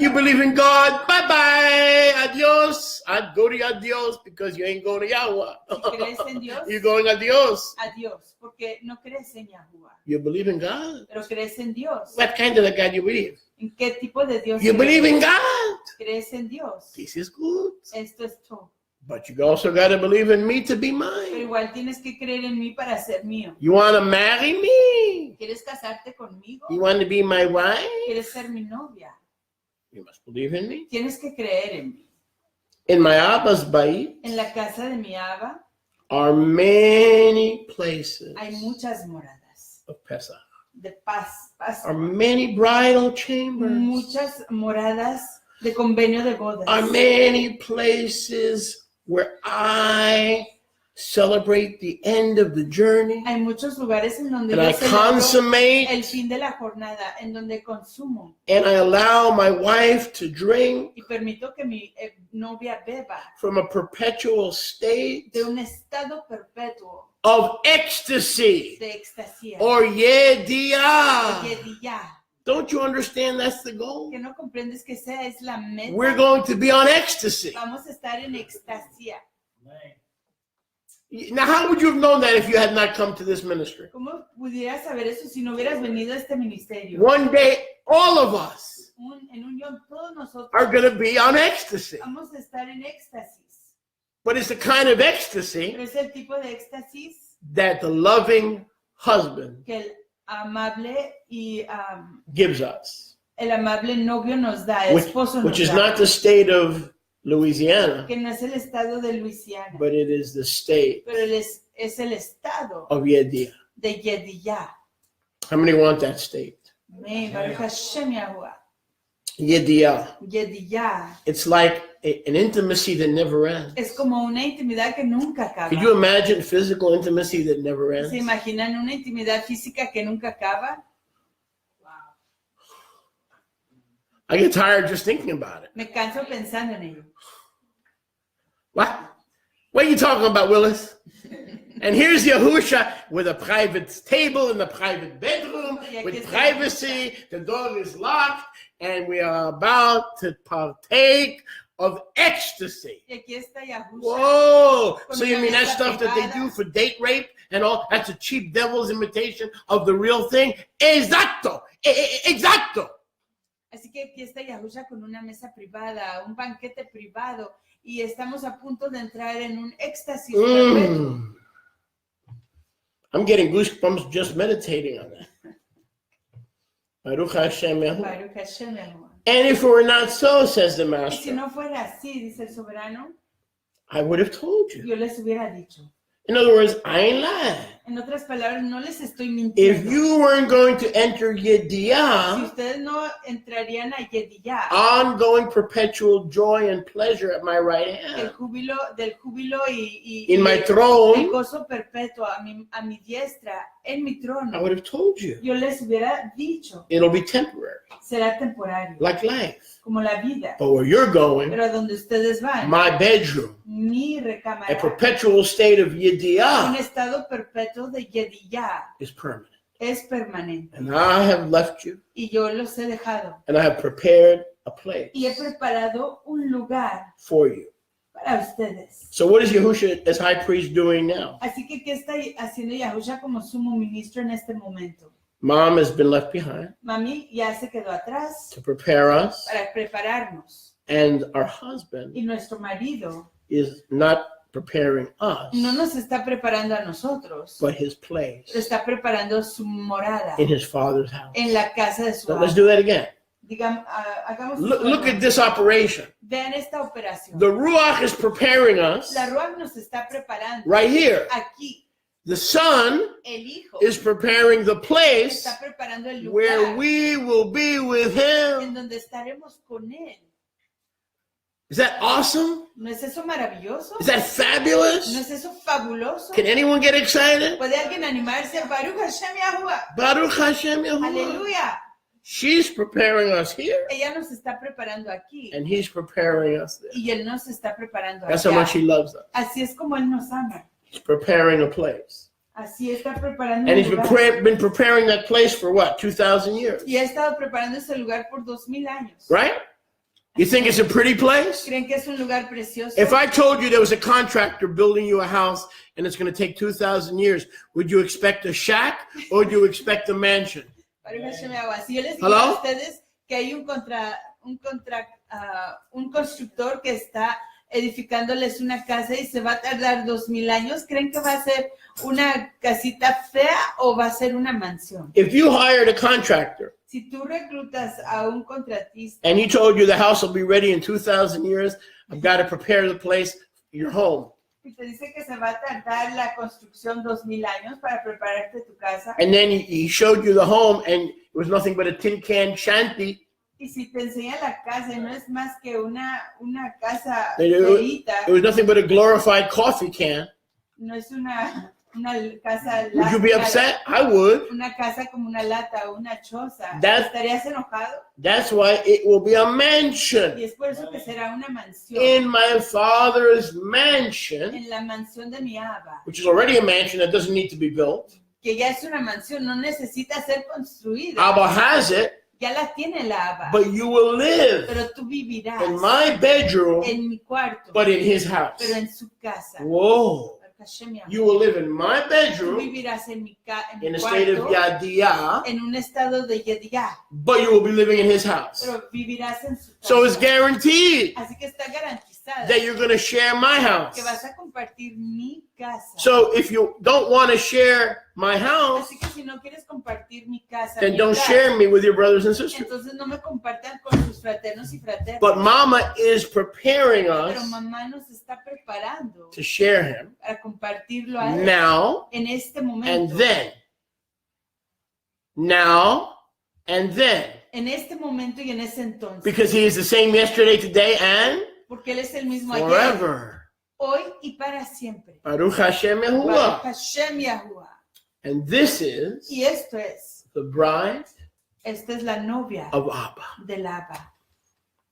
You believe in God. Bye bye. Adios. I'd go to adios because you ain't going to Yahweh. Si crees en Dios, You're going adios. adiós, porque no crees en Yahuwah, You believe in God. pero crees en Dios. What kind of a God you believe? ¿En qué tipo de Dios You crees? believe in God. ¿Crees en Dios? This is good. Esto es todo. But you also got to believe in me to be Pero mine. igual tienes que creer en mí para ser mío. You want to marry me? ¿Quieres casarte conmigo? You want to be my wife? ¿Quieres ser mi novia? You must believe in me. Tienes que creer en mí. In my Abba's bait En la casa de mi Abba are many places hay muchas moradas of Pesach. de paz, Are many bridal chambers. muchas moradas de convenio de bodas. Are many places where I celebrate the end of the journey, Hay muchos lugares en donde and yo I celebro consummate, el fin de la jornada, en donde consumo and I allow my wife to drink y permito que mi novia beba from a perpetual state de un estado perpetuo of ecstasy de extasía, or de yediah. yediyah. Don't you understand that's the goal? Que no comprendes que esa es la meta. We're going to be on ecstasy. Vamos a estar en extasía. Now, how would you have known that if you had not come to this ministry? ¿Cómo pudieras saber eso si no hubieras venido a este ministerio? One day, all of us En unión, todos nosotros are going to be on ecstasy. vamos a estar en éxtasis. But it's the kind of ecstasy Pero es el tipo de éxtasis that the loving husband que el amable y gives us, el amable novio nos da, el esposo which nos is da. not the state of Louisiana, Que no es el estado de Luisiana, but it is the state pero es el estado of Yediah. de Yediyah. How many want that state? Amén. Baruch Hashem Yahuwah. Yediah. Yediyah. It's like an intimacy that never ends. Es como una intimidad que nunca acaba. Could you imagine physical intimacy that never ends? ¿Se imaginan una intimidad física que nunca acaba? I get tired just thinking about it. Me canso pensando en ello. What? What are you talking about, Willis? And here's Yahusha with a private table in the private bedroom with privacy. The door is locked, and we are about to partake of ecstasy. Y aquí está Yahusha. Whoa! So you mean that stuff that they do for date rape and all? That's a cheap devil's imitation of the real thing? Exacto! Exacto! Así que aquí está Yahusha con una mesa privada, un banquete privado, y estamos a punto de entrar en un éxtasis perpetuo. I'm getting goosebumps just meditating on that. Baruch Hashem Yahuwah. Baruch Hashem Yahuwah. And if it were not so, says the Y si master, no fuera así, dice el soberano, I would have told you. yo les hubiera dicho. In other words, I ain't lying. En otras palabras, no les estoy If mintiendo. you weren't going to enter Si Yediah, ustedes no entrarían a Yediyah, ongoing perpetual joy and pleasure at my right del hand, júbilo y in my el throne, gozo perpetuo a mi diestra, en mi I trono, would have told you. yo les hubiera dicho, It'll be temporary, será temporario, like life. como la vida. But where you're going, Pero a donde ustedes van, my bedroom, mi a recámara, perpetual state of un Yediah estado perpetuo de Yediyah, is permanent. es permanente. And I have left you, Y yo los he dejado. and I have prepared a place Y he preparado un lugar for you. para ustedes. So what is Yahusha as high priest doing now? Así que, ¿qué está haciendo Yahusha como sumo ministro en este momento? Mom has been left behind Mami ya se quedó atrás to prepare us, para prepararnos. and our husband Y nuestro marido is not preparing us, no nos está preparando a nosotros, but his place pero está preparando su morada in his father's house. en la casa de su So let's amo. do that again. Hagamos Look at this operation. Vean esta operación. The Ruach is preparing us La Ruach nos está preparando right here. aquí. The Son El Hijo is preparing the place está preparando el where lugar we will be with en him. donde estaremos con Él. Is that awesome? ¿No es eso maravilloso? Is that ¿No fabulous? es eso fabuloso? Can anyone get excited? ¿Puede alguien animarse? Baruch Hashem Yahuwah. Baruch Hashem Yahuwah. Aleluya. She's preparing us here, Ella nos está preparando aquí and he's preparing us there. y Él nos está preparando That's how much he allá. loves us. Así es como Él nos ama. He's preparing a place. Así está preparando And un he's lugar. been preparing that place for what, 2,000 years? Y ha estado preparando ese lugar por 2000 años. Right? You think it's a pretty place? ¿Creen que es un lugar precioso? If I told you there was a contractor building you a house and it's going to take 2,000 years, would you expect a shack or would you expect a mansion? Baruch Hashem Yahuwah. Si yo les digo Hello? a ustedes que hay un constructor que está edificándoles una casa y se va a tardar 2000 años, ¿creen que va a ser una casita fea o va a ser una mansión? If you hired a contractor Si tú reclutas a un contratista and he told you the house will be ready in 2,000 years, I've got to prepare the place, your home. y te dice que se va a tardar la construcción 2000 años para prepararte tu casa, And then he showed you the home and it was nothing but a tin can shanty. y si te enseña la casa y no es más que una casa It feíta, was nothing but a glorified coffee can. No es una casa Would you be upset? I would. Una casa como una lata o una choza. That- ¿Estarías enojado? That's why it will be a mansion. Y es por eso que será una mansión. In my Father's mansion, En la mansión de mi Abba, which is already a mansion that doesn't need to be built. que ya es una mansión, no necesita ser construida. Abba has it, Ya la tiene la Abba. but you will live Pero tú vivirás in my bedroom, en mi cuarto, but in his house. pero en su casa. Whoa. You will live in my Tú bedroom vivirás en mi in a state of cuarto, yadiyah, en un estado de yediyah, but you will be living in his house. pero vivirás en su casa. So it's guaranteed Así que está garantizada that you're going to share my house. que vas a compartir mi casa. So if you don't want to share my house, Así que si no quieres compartir mi casa, then mi don't hogar, share me with your brothers and sisters. entonces no me compartan con sus fraternos y fraternas. But Mama is preparing Pero us mamá nos está preparando to share him para compartirlo a él now en este and momento. then. Now and then. En este momento y en ese entonces. Because he is the same yesterday, today, and Porque él es el mismo ayer, forever. hoy y para siempre. Baruch Hashem Baruch Yahuwah. Hashem Yahuwah. And this is Y esto es, the bride esta es la novia of Abba. del Abba.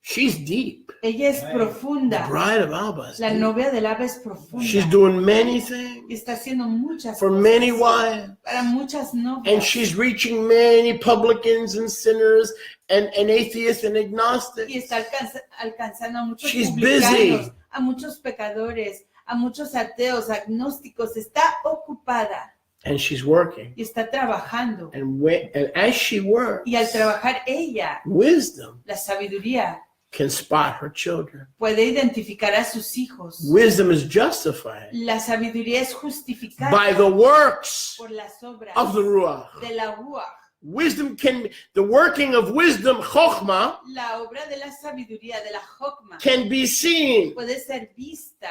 She's deep. Ella es Right. The profunda. bride of Abba is La deep. novia del Abba es profunda. She's doing many Y things está haciendo muchas for cosas many wives. para muchas novias. And she's reaching many publicans and sinners and atheists and Y agnostics. está alcanzando a muchos She's publicanos, busy. a muchos pecadores, a muchos ateos, agnósticos. Está ocupada And she's working. y está trabajando. And as she works, Y al trabajar ella, wisdom la sabiduría can spot her children. puede identificar a sus hijos. Wisdom is justified La sabiduría es justificada by the works por las obras of the Ruach. de la Ruach. Wisdom the working of wisdom, Chokhmah, La obra de la sabiduría, de la Jokma, can be seen puede ser vista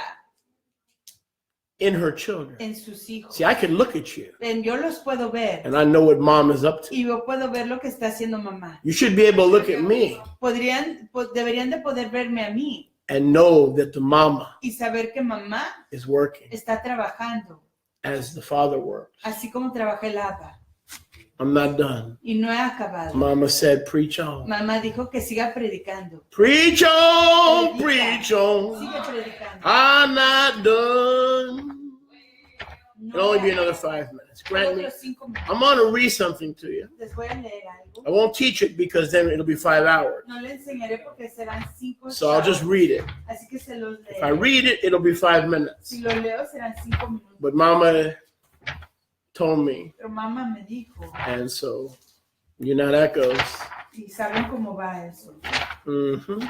in her children. en sus hijos. See, I can look at you Yo los puedo ver and I know what mom is up to. y yo puedo ver lo que está haciendo mamá. You should be able to look at me Deberían de poder verme a mí and know that the mama y saber que mamá is working está trabajando, as the father works. así como trabaja el Abba. I'm not done. Y no he acabado. Mama said, preach on. Mamá dijo que siga predicando. Preach on, preach on. Sigue predicando. I'm not done. No It'll only be he another acabado. 5 minutes. Grant me. Otros 5 minutos. I'm going to read something to you. Les voy a leer algo. I won't teach it because then it'll be 5 hours. No le enseñaré porque serán 5 So I'll just read it. Así que se los If I leeré. read it, it'll be 5 minutes. Si lo leo serán 5 minutos. But Mama told me, Pero mamá me dijo, and so you know how that goes. y saben cómo va eso. hmm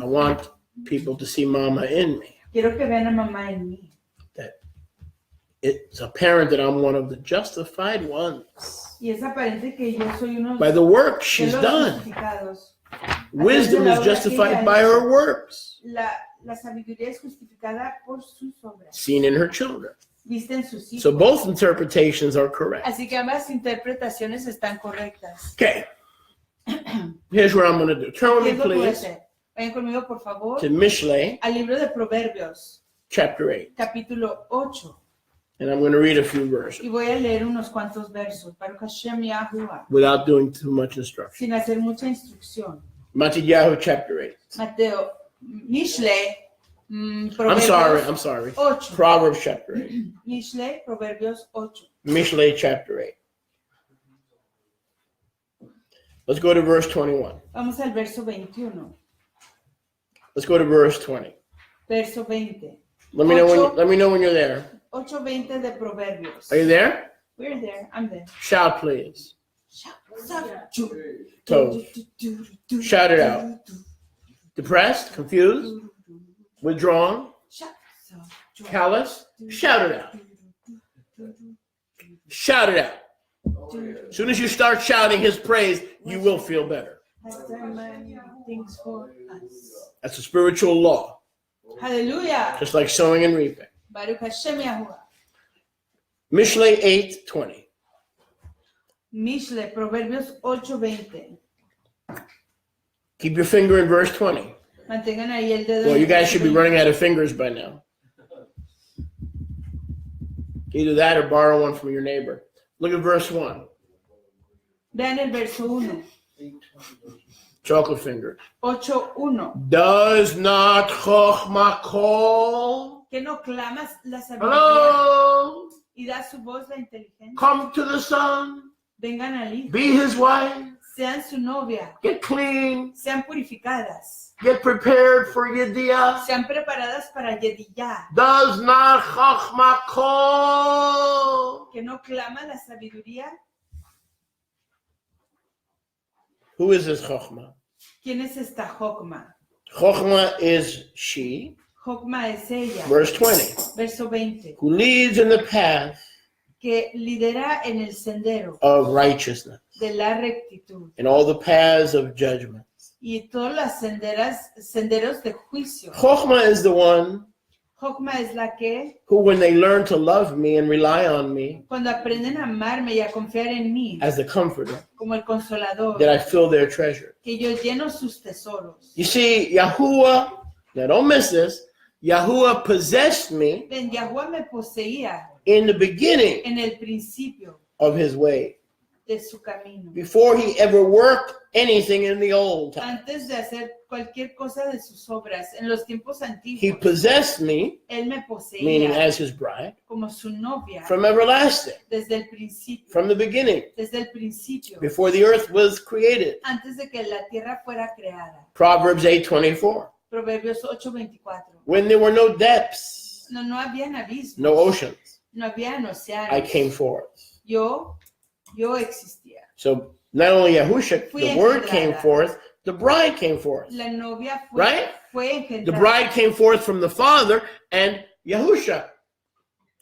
I want people to see Mama in me. Quiero que vean a mamá en mí. It's apparent that I'm one of the justified ones Y es aparente que yo soy uno by the work de she's los done. justificados. Wisdom is justified by her works, La sabiduría es justificada por sus obras. seen in her children. Vista en sus hijos. So both interpretations are correct. Así que ambas interpretaciones están correctas. Okay. Here's what I'm going to do. Turn with ¿Qué me, es lo que voy a please, hacer? Vayan conmigo, por favor, to Mishlei, al libro de Proverbios, chapter 8. capítulo 8. And I'm going to read a few verses Y voy a leer unos cuantos versos. Baruch Hashem Yahuwah, without doing too much instruction. sin hacer mucha instrucción. Matthew chapter 8. Mateo, Mishle, I'm Proverbios sorry. 8. Proverbs chapter 8. Mishle, Proverbios 8. Mishlei chapter 8. Let's go to verse 21. Vamos al verso 21. Let's go to verse 20. Verso 20. Let me know when you're there. 8:20 de Proverbios. Are you there? We're there. I'm there. Shout, please. Shout it out. Depressed, confused, withdrawn, callous. Shout it out. Shout it out. As soon as you start shouting his praise, you will feel better. Has done many things for us. That's a spiritual law, Hallelujah. just like sowing and reaping. Baruch Hashem Yahuwah. Mishlei 8:20. Mishle, Proverbios 8:20. Keep your finger in verse 20. Mantengan ahí el dedo. Well, en you el guys verso should be 20. running out of fingers by now. Either that or borrow one from your neighbor. Look at verse 1. Vean el verso 1. Chocolate finger. 8:1. Does not Chochma call? Que no clamas la sabiduría Hello? y da su voz la inteligencia. Come to the son. Vengan al hijo, Be his wife. sean su novia, Get clean. sean purificadas, Get prepared for Yediah. sean preparadas para Yediyah. Does not Chochma call? Que no clama la sabiduría. Who is this Chochma? ¿Quién es esta Jokma? Chochma is she, Jokma es ella. verse 20, Verso 20. who leads in the path Que lidera en el sendero of righteousness de la rectitud and all the paths of judgment. y todas las senderos de juicio. Chochma is the one Jokma es la que, who, when they learn to love me and rely on me cuando aprenden a amarme y a confiar en mí, as the comforter, como el consolador, that I fill their treasure. que yo lleno sus tesoros. You see, Yahuwah, now don't miss this, Yahuwah possessed me Ven, Yahuwah me poseía in the beginning en el principio of his way, de su camino, before he ever worked anything in the old time. antes de hacer cualquier cosa de sus obras. En los tiempos He antiguos, possessed me, Él me meaning poseía as his bride, como su novia from everlasting, desde el principio, from the beginning, before the earth was created. antes de que la tierra fuera creada. Proverbs 8:24. Proverbios 8:24. When there were no depths, No habían abismos, no oceans, no habían I océanos. came forth. Yo existía. So not only Yahusha, Fui the word engendrada. came forth, the bride came forth. La novia Right? fue The engendrada. bride came forth from the Father, and Yahusha,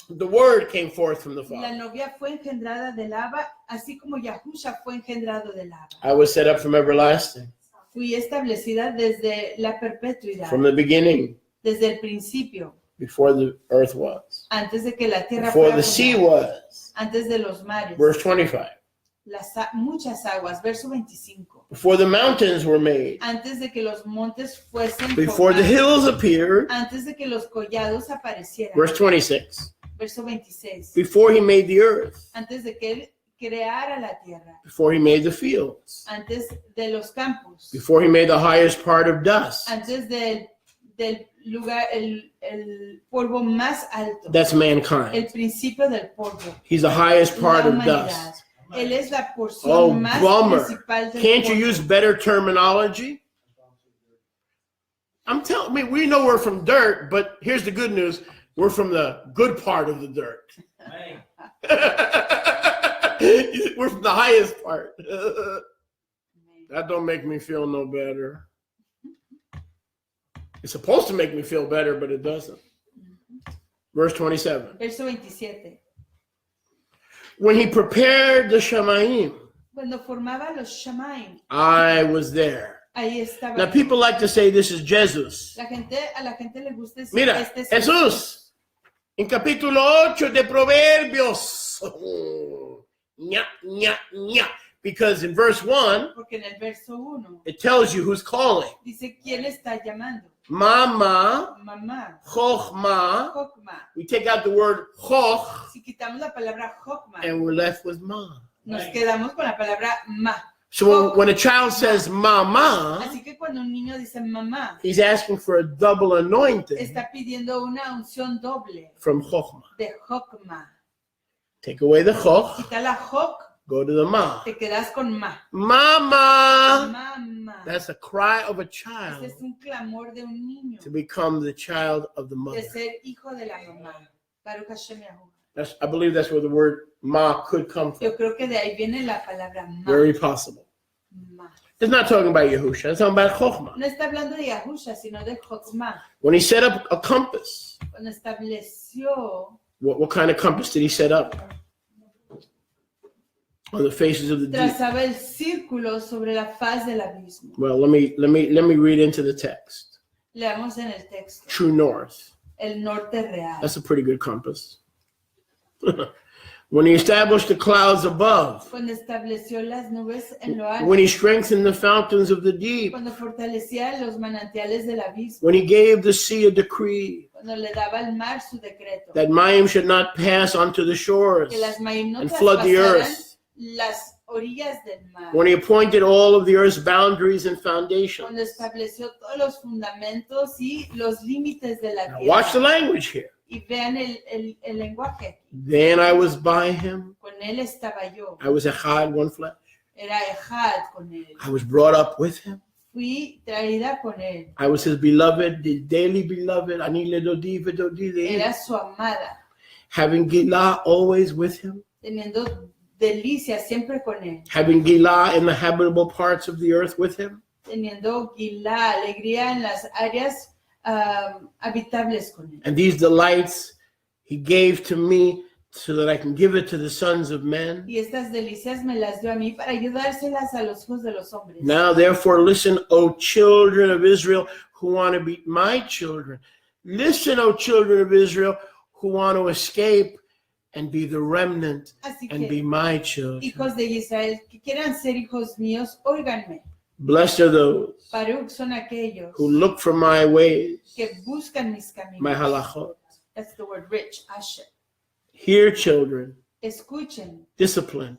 the word came forth from the La Father. novia fue engendrada del Abba, así como Yahusha fue engendrado del Abba. I was set up from everlasting, Fui establecida desde la perpetuidad, from the beginning, desde el principio, before the earth was, antes de que la tierra before fuera the sea formada, was. antes de los mares, Verse 25. muchas aguas, verso 25, Before the mountains were made, antes de que los montes fuesen before the formados, hills appeared. antes de que los collados aparecieran, Verse 26. verso 26, Before he made the earth, antes de que Él creara la tierra, before he made the fields, antes de los campos, before he made the highest part of dust. antes del lugar, el polvo más alto, That's mankind. el principio del polvo, He's the highest part la of humanidad. dust. Él es la porción Oh, más bummer. principal del Can't you polvo. use better terminology? I'm telling me, we know we're from dirt, but here's the good news. We're from the good part of the dirt. Man, We're from the highest part. That don't make me feel no better. It's supposed to make me feel better, but it doesn't. Verse 27. Verso 27. When he prepared the Shamayim, Cuando formaba los Shamaim, I was there. ahí estaba. Now, people like to say this is Jesus. A la gente le gusta decir, Mira, este es Jesús, en capítulo 8 de Proverbios. Ña, ña, ña. Because in verse 1, Porque en el verso 1 it tells you who's calling. dice, ¿quién está llamando? Mama, Mamá, Chochma. Jokma. We take out the word Choch, Si quitamos la palabra Jokma, and we're left with Ma. nos quedamos con la palabra ma. So when a child says Mama, Así que cuando un niño dice mamá, he's asking for a double anointing está pidiendo una unción doble from Chochma. de Jokma. Take away the Choch, Quita la Jok, go to the Ma. te quedas con ma. Mama! Mamá. That's a cry of a Este child es un clamor de un niño, to become the child of the de mother. ser hijo de la mamá. Baruch Hashem Yahuwah. I believe that's where the word Ma could come from. Yo creo que de ahí viene la palabra ma. Very possible. Ma. It's not talking about Yahusha. It's talking about Chochma. No está hablando de Yahusha, sino de Jokma. When he set up a compass, Cuando estableció, what kind of compass did he set up? On the faces of the deep. trazaba el círculo sobre la faz del abismo. Well, let me read into the text. Leamos en el texto. True north. El norte real. That's a pretty good compass. When he established the clouds above, cuando estableció las nubes en lo alto, when he strengthened the fountains of the deep, cuando fortalecía los manantiales del abismo, when he gave the sea a decree cuando le daba al mar su decreto, that Mayim should not pass onto the shores que las Mayim no and flood the traspasaran earth, las orillas del mar, when he appointed all of the earth's boundaries and foundations. cuando estableció todos los fundamentos y los límites de la Now watch the tierra. language here. Y vean el lenguaje. Then I was by him. Con él estaba yo. I was echad, one flesh. Era Ejad con él. I was brought up with him. Fui traída con él. I was his beloved, the daily beloved. Ani ledodi vedodi. Era su amada. Having Gilah always with him. Teniendo delicia siempre con él. Having Gilah in the habitable parts of the earth with him. Teniendo Gilá, alegría en las áreas habitables con él. And these delights he gave to me so that I can give it to the sons of men. Y estas delicias me las dio a mí para ayudárselas a los hijos de los hombres. Now, therefore, listen, O children of Israel who want to be my children. Listen, O children of Israel who want to escape and be the remnant Así and be que, my children. hijos de Israel que quieran ser hijos míos, óiganme. Blessed are those Baruch son aquellos who look for my ways, que buscan mis caminos. my halachot. That's the word rich, asher. Hear, children, Escuchen discipline,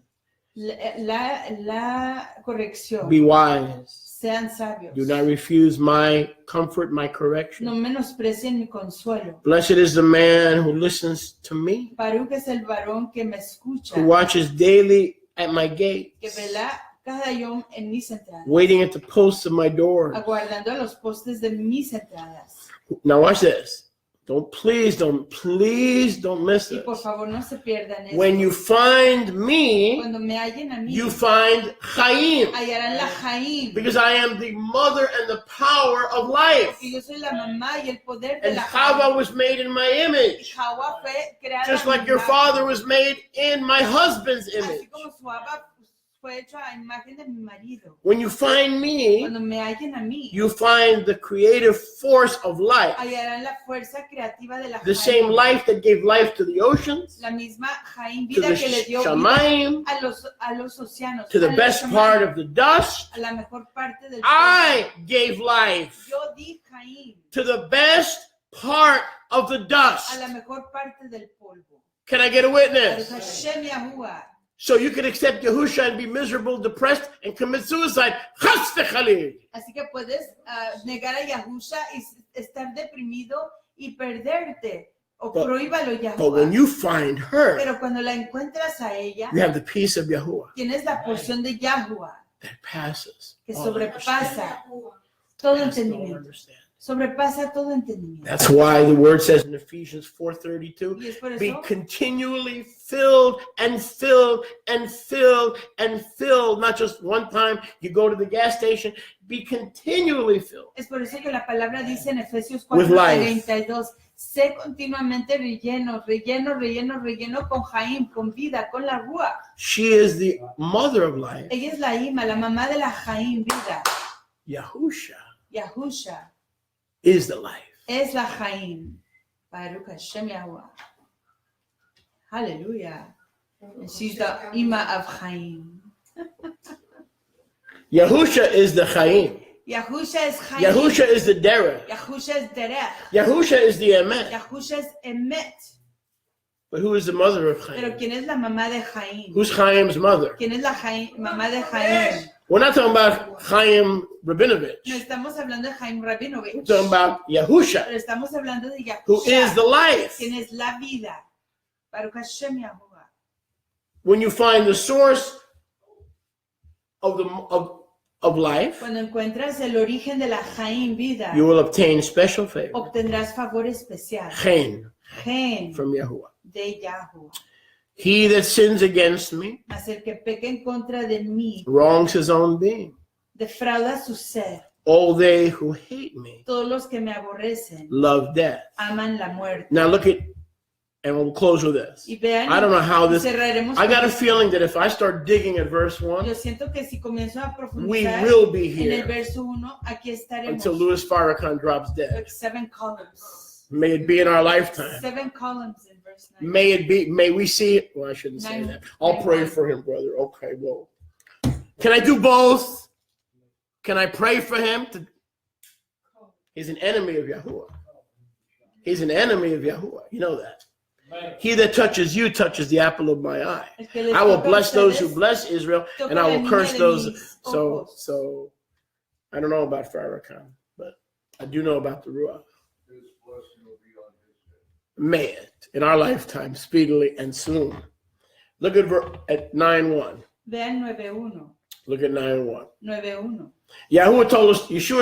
la corrección. be wise. Sean sabios. Do not refuse my comfort, my No correction. menosprecien mi consuelo. Blessed is the man who listens to me, Baruch es el varón que me escucha, who watches daily at my gate, que vela cada yom en mis entradas, waiting at the posts of my door. aguardando a los postes de mis entradas. Now watch this. Please don't miss Y this. por favor no se pierdan eso. When you find me, Cuando me hallen a mí, you find Chaim, hallarán la Jaim. because I am the mother and the power of life. Porque yo soy la mamá y el poder de And la Chava Jaim. was made in my Y image, Jawa fue creada just a mi like your imagen. father was made in my husband's Así image. como su Abba fue hecho a imagen de mi marido. When you find me, Cuando me hallen a mí, you find the creative force of life, hallarán la fuerza creativa de la the same Jaim. life that gave life to the oceans, La misma Jaim, to vida the que le dio vida Shamayim, a los océanos, to the a los best Shamayim, part of the dust. a la mejor parte del I gave life Yo di Jaim to the best part of the a la dust. mejor parte del polvo. Can I get a Baruch witness? Hashem Yahuwah. So you can accept Yahusha and be miserable, depressed, and commit suicide. Chas v'chalil. Así que puedes negar a Yahusha y estar deprimido y perderte. O But- prohíbalo But when Yahuwah. you find her, Pero cuando la encuentras a ella, you have the peace of Yahuwah tienes la porción de Yahuwah that passes que all understanding. sobrepasa todo Passes all entendimiento. understanding. Sobrepasa todo entendimiento. That's why the word says in Ephesians 4:32, Y es por be eso continually filled and filled and filled and filled. Not just one time you go to the gas station. Be continually filled. Es por eso que la palabra dice en Efesios With life. 4:32, sé continuamente relleno con Jaim, con vida, con la Ruach. She is the mother of life, Ella es la Ima, la mamá de la Jaim, vida. Yahusha. Yahusha Is the life. es la Jaim. Baruch Hashem Yahuwah. Hallelujah. And she's the Ima of Jaim. Yahusha is the Chaim. Yahusha es Jaim. Yahusha is the Derech. Yahusha es Derech. Yahusha is the Emet. Yahusha es Emet. But who is the mother of Pero Chaim? ¿quién es la mamá de Jaim? Who's Chaim's mother? ¿Quién es la mamá de Jaim? We're not talking about Chaim Rabinovich. No estamos hablando de Jaim Rabinovich, We're talking about Yahusha, pero estamos hablando de who is the Yahusha, life. quien es la vida. Baruch Hashem Yahuwah. When you find the source of life, Cuando encuentras el origen de la Jaim vida, you will obtain special favor. obtendrás favor especial. Chen Gen from Yahuwah. de Yahuwah. He that sins against me Mas el que peca en contra de mí, wrongs his own being. defrauda su ser. All they who hate me Todos los que me aborrecen love death. aman la muerte. Now look at, and we'll close with this. Y vean, I don't know how y this, cerraremos I got con a esto. feeling that if I start digging at verse 1, Yo siento que si comienzo a we profundizar will be en el here verso 1, aquí estaremos. until Louis Farrakhan drops dead. Like 7 columns. May it be in our lifetime. 7 columns in verse verse 9. may we see it. Well, I shouldn't say Nine- that. I'll pray 9:1. for him, brother. Okay, well. Can I do both? Can I pray for him? He's an enemy of Yahuwah. He's an enemy of Yahuwah. You know that. Man. He that touches you touches the apple of my eye. El que les I will toca a bless those who ustedes, bless Israel, toca and I la will niña curse de those. mis So, ojos. so I don't know about Farrakhan, but I do know about the Ruach. May it in our lifetime, speedily and soon. Look at 9:1. Vean 9:1. Look at 9:1. 9:1. Yeshua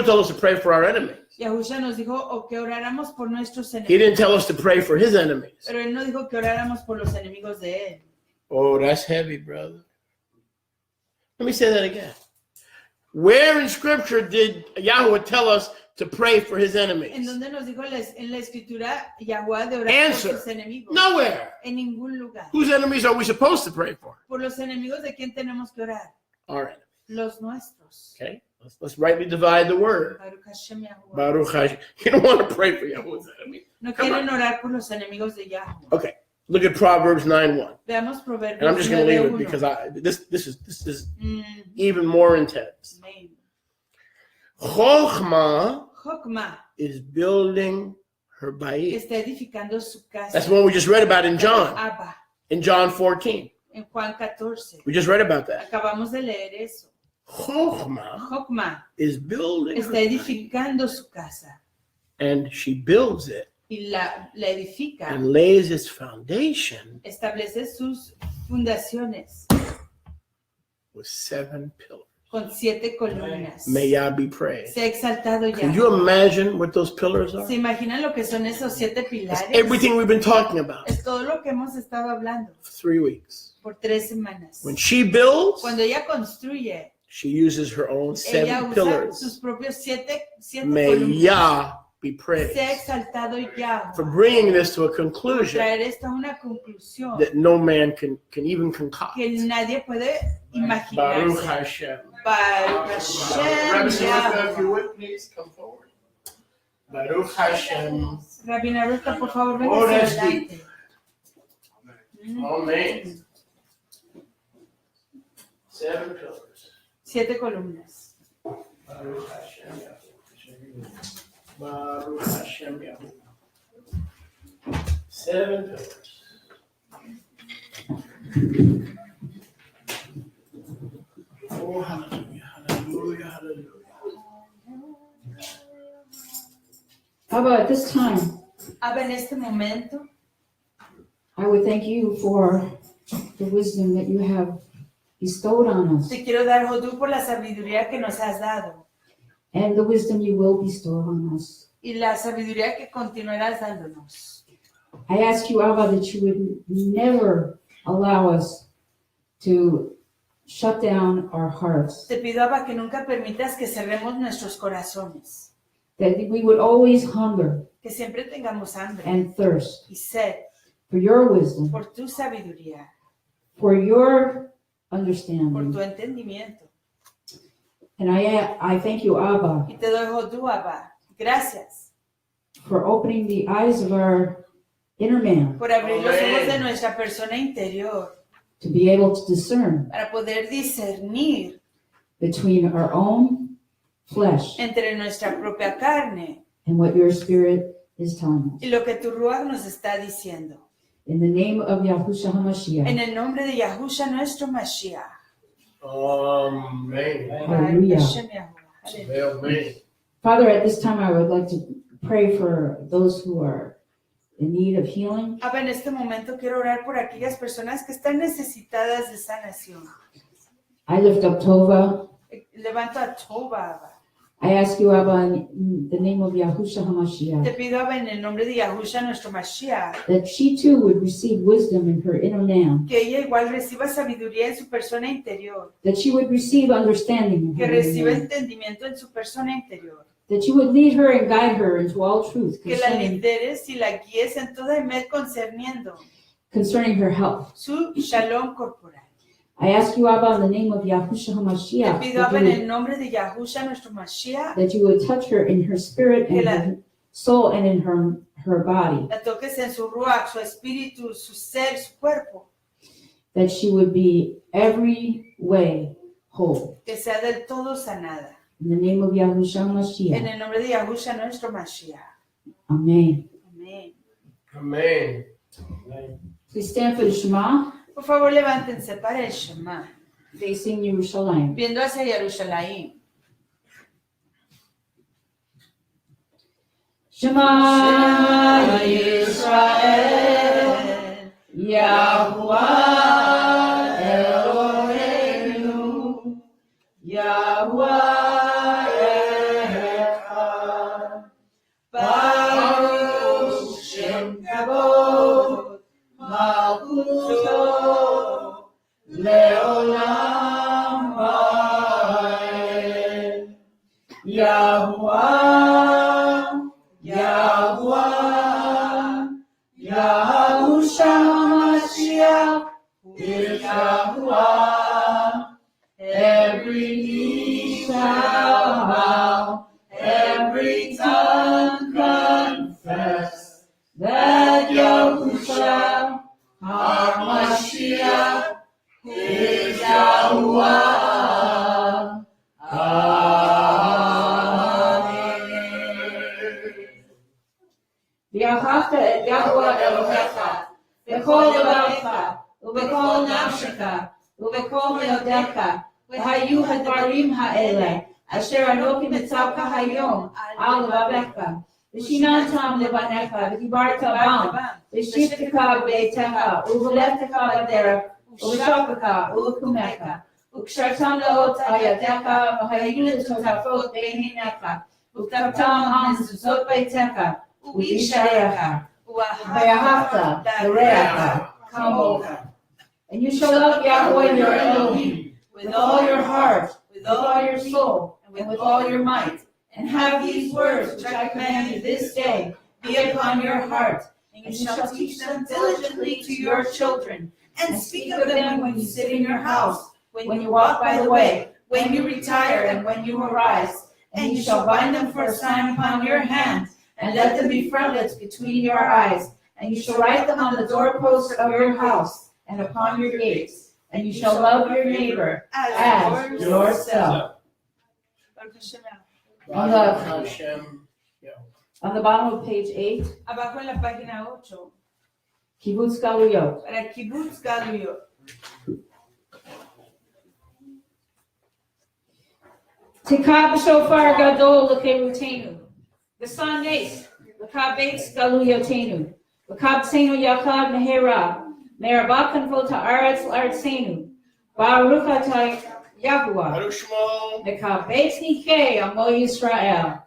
told us to pray for our enemies. Yahusha nos dijo o que oráramos por nuestros He enemigos. didn't tell us to pray for his enemies. Pero él no dijo que oráramos por los enemigos de él. Oh, that's heavy, brother. Let me say that again. Where in Scripture did Yahweh tell us to pray for his En enemies? donde nos dijo en la escritura Yahweh de orar Answer. por sus enemigos. Nowhere. En ningún lugar. Whose enemies are we supposed to pray for? Por los enemigos de quién tenemos que orar. Our enemies. Los nuestros. Okay? Let's rightly divide the word. Baruch Hashem Yahuwah. Baruch Hashem. You don't want to pray for Yahweh's enemies. No Come quieren on. orar por los enemigos de Yahweh. Okay. Look at Proverbs 9:1. Veamos Proverbios And I'm just going to leave it 9:1. because this is Mm, even more intense. amén. Chokhmah Jokma is building her bayit. está edificando su casa. That's what we just read about in John. Abba, In John 14. en Juan 14. We just read about that. Acabamos de leer eso. Chokhmah Jokma is building her está bayit. edificando su casa And she builds it y la edifica. and lays its foundation Establece sus fundaciones with 7 pillars. con 7 columnas. May Yah be praised. Se ha exaltado Can ya. you imagine what those pillars are? ¿Se imaginan lo que son esos 7 That's pilares? everything we've been talking about Es todo lo que hemos estado hablando for 3 weeks. por 3 semanas. When she builds, Cuando ella construye, she uses her own ella 7 usa sus pillars. propios 7 May columnas. Yah be praised Se ha exaltado ya for bringing this to a por conclusion traer esto a una conclusión that no man can even concoct. que nadie puede Baruch imaginarse. Hashem. Baruch Rabbi Hashem. Samantha, if you Yahweh. would, please come forward. Baruch Hashem. Rabina Ruta, por favor, venga Oh, hacia that's adelante. Amen. 7 pillars. 7 columnas. Baruch Hashem Yahuwah. Baruch Hashem Yahuwah. 7 pillars. Oh, hallelujah, hallelujah, hallelujah. Abba, at this time, Abba, en este momento, I would thank you for the wisdom that you have bestowed on us te quiero dar Jodú por la sabiduría que nos has dado and the wisdom you will bestow on us. y la sabiduría que continuarás dándonos. I ask you, Abba, that you would never allow us to shut down our hearts, Te pido, Abba, que nunca permitas que cerremos nuestros corazones, that we would always hunger que siempre tengamos hambre and thirst y sed for your wisdom, por tu sabiduría, for your por tu understanding. entendimiento. And I thank you, Abba, Y te doy Jodú, Abba. Gracias for opening the eyes of our inner man por abrir los Amén. ojos de nuestra persona interior to be able to discern para poder discernir between our own flesh entre nuestra propia carne and what your spirit is telling us. y lo que tu Ruach nos está diciendo. In the name of Yahushua En HaMashiach, el nombre de Yahusha, nuestro Mashiach. Amen. Hallelujah. Hashem Yahuwah. Aleluya. Amen. Father, at this time I would like to pray for those who are in need of healing. Abba, en este momento quiero orar por aquellas personas que están necesitadas de sanación. I lift up Tova. Levanto a Toba, Abba. I ask you, Abba, in the name of Yahushua Te HaMashiach, pido, Abba, en el nombre de Yahusha, nuestro Mashiach, that she too would receive wisdom in her inner man, que ella igual reciba sabiduría en su persona interior, that she would receive understanding in que her inner reciba man, entendimiento en su persona interior, that you would lead her and guide her into all truth que la concerning, lideres y la guíes en toda med concerniendo concerning her health. su shalom corporal. I ask you, Abba, in the name of Yahushua Te HaMashiach, pido, Abba, en that el nombre de Yahusha, nuestro Mashiach, you would touch her in her spirit and Que la- her soul, and in her body, La toques en su ruach, su espíritu, su ser, su cuerpo. that she would be every way whole. Que sea del todo sanada. In the name of Yahushua En Mashiach. el nombre de Yahushua, nuestro Mashiach. Amen. Amén. Amen. Please stand for the Shema, Por favor, levántense para el Shema. facing Yerushalayim. Viendo hacia Jerusalén. Shema Yisrael, Yahuwah Eloheinu, Yahuwah Echad, Baruch Shem Kavod, Malchuto, Leolam Vaed, Yahuwah, Yahuwah, Yahushua Mashiach is Yahuwah. Every knee shall bow, every tongue confess that Yahushua HaMashiach is Yahuwah. ואהבת את יהוה אלוהיך בכל לבבך ובכל נפשך ובכל מאודיך, והיו הדברים האלה אשר אנוכי מצווך היום על לבבך, ושיננתם לבניך ודיברת בם, ושבתך בביתך ובלכתך בדרך ובשוקך ובקומך, וקשרתם לאות על ידיך והיו לטוטפות בין עיניך, וכתבתם על מזוזות ביתך ובשעריך, ואהבת לרעך כמוך. And you shall love Yahweh your Elohim with all your heart, with all your soul, and with all your might. And have these words which I command you this day be upon your heart, and you shall teach them diligently to your children, and speak of them when you sit in your house, when you walk by the way, when you retire, and when you arise. And you shall bind them for a sign upon your hand, and let them be frontlets between your eyes. And you shall write them on the doorposts of your house and upon your gates. And you shall love your neighbor as yourself. On the bottom of page 8, Abajo en la página 8, Kibbutz Galuyot. para Kibbutz Galuyot. Tikab shofar gadol lekerutenu. V'san nes, l'kabetz galuyotenu. L'kabtzenu yachad mehera. Merabah kanvot ha'aretz l'artzenu. Baruch atah Yahuwah. Baruch Shmo. L'kabetz nikei amo Yisrael.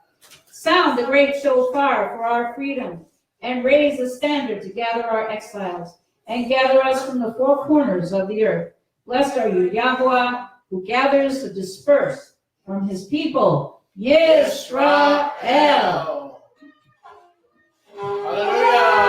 Sound the great shofar for our freedom, and raise the standard to gather our exiles, and gather us from the four corners of the earth. Blessed are you, Yahuwah, who gathers the dispersed from his people, Yisrael. Hallelujah.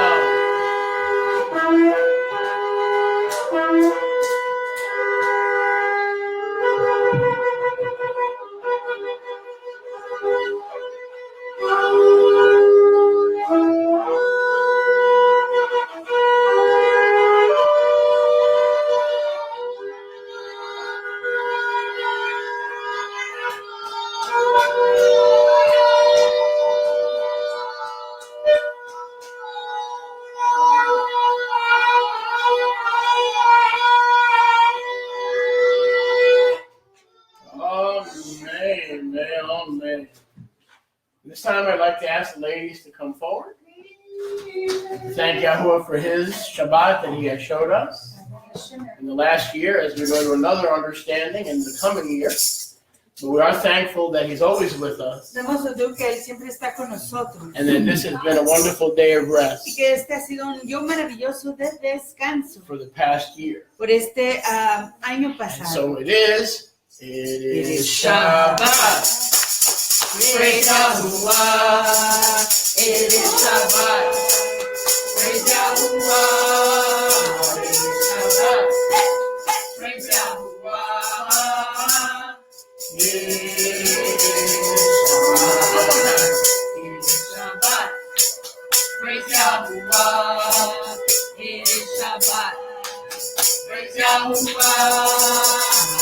Amen. This time I'd like to ask the ladies to come forward. Thank Yahuwah for his Shabbat that he has showed us in the last year as we go to another understanding in the coming year. But we are thankful that he's always with us. Damos a Dios que Él siempre está con nosotros. And that this has been a wonderful day of Y rest que este ha sido un día maravilloso de descanso for the past year. por este año And pasado. so it is Shabbat. Praise Yahuwah. It is Shabbat. Praise Yahuwah. It is Shabbat. Praise Yahuwah. It is Shabbat. It is Shabbat. Yahuwah. It is Shabbat. Praise Yahuwah.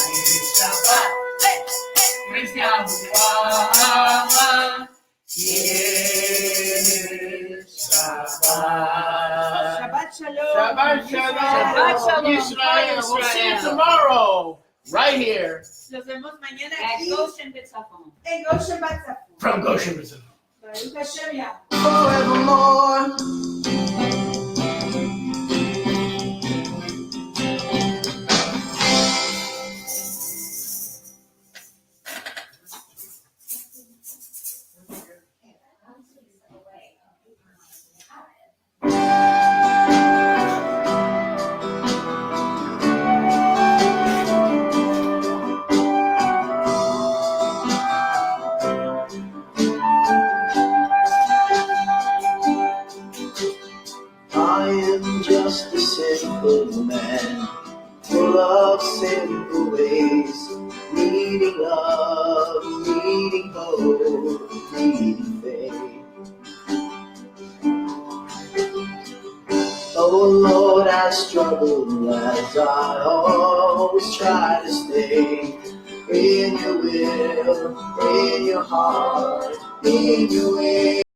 It is Shabbat. Hey, hey. Praise Yahuwah. It is Shabbat. Shabbat shalom. Shabbat shalom. Shabbat shalom. Israel. We'll see you Israel. tomorrow, right here Los vemos mañana At aquí Goshen B'Tzafon. en Goshen Batzapon. from Goshen, Missouri. Baruch Hashem Yah. Forevermore. I am just a simple man, full of simple ways, needing love, needing hope, needing faith. Oh Lord, I struggle as I always try to stay in your will, in your heart, in your way.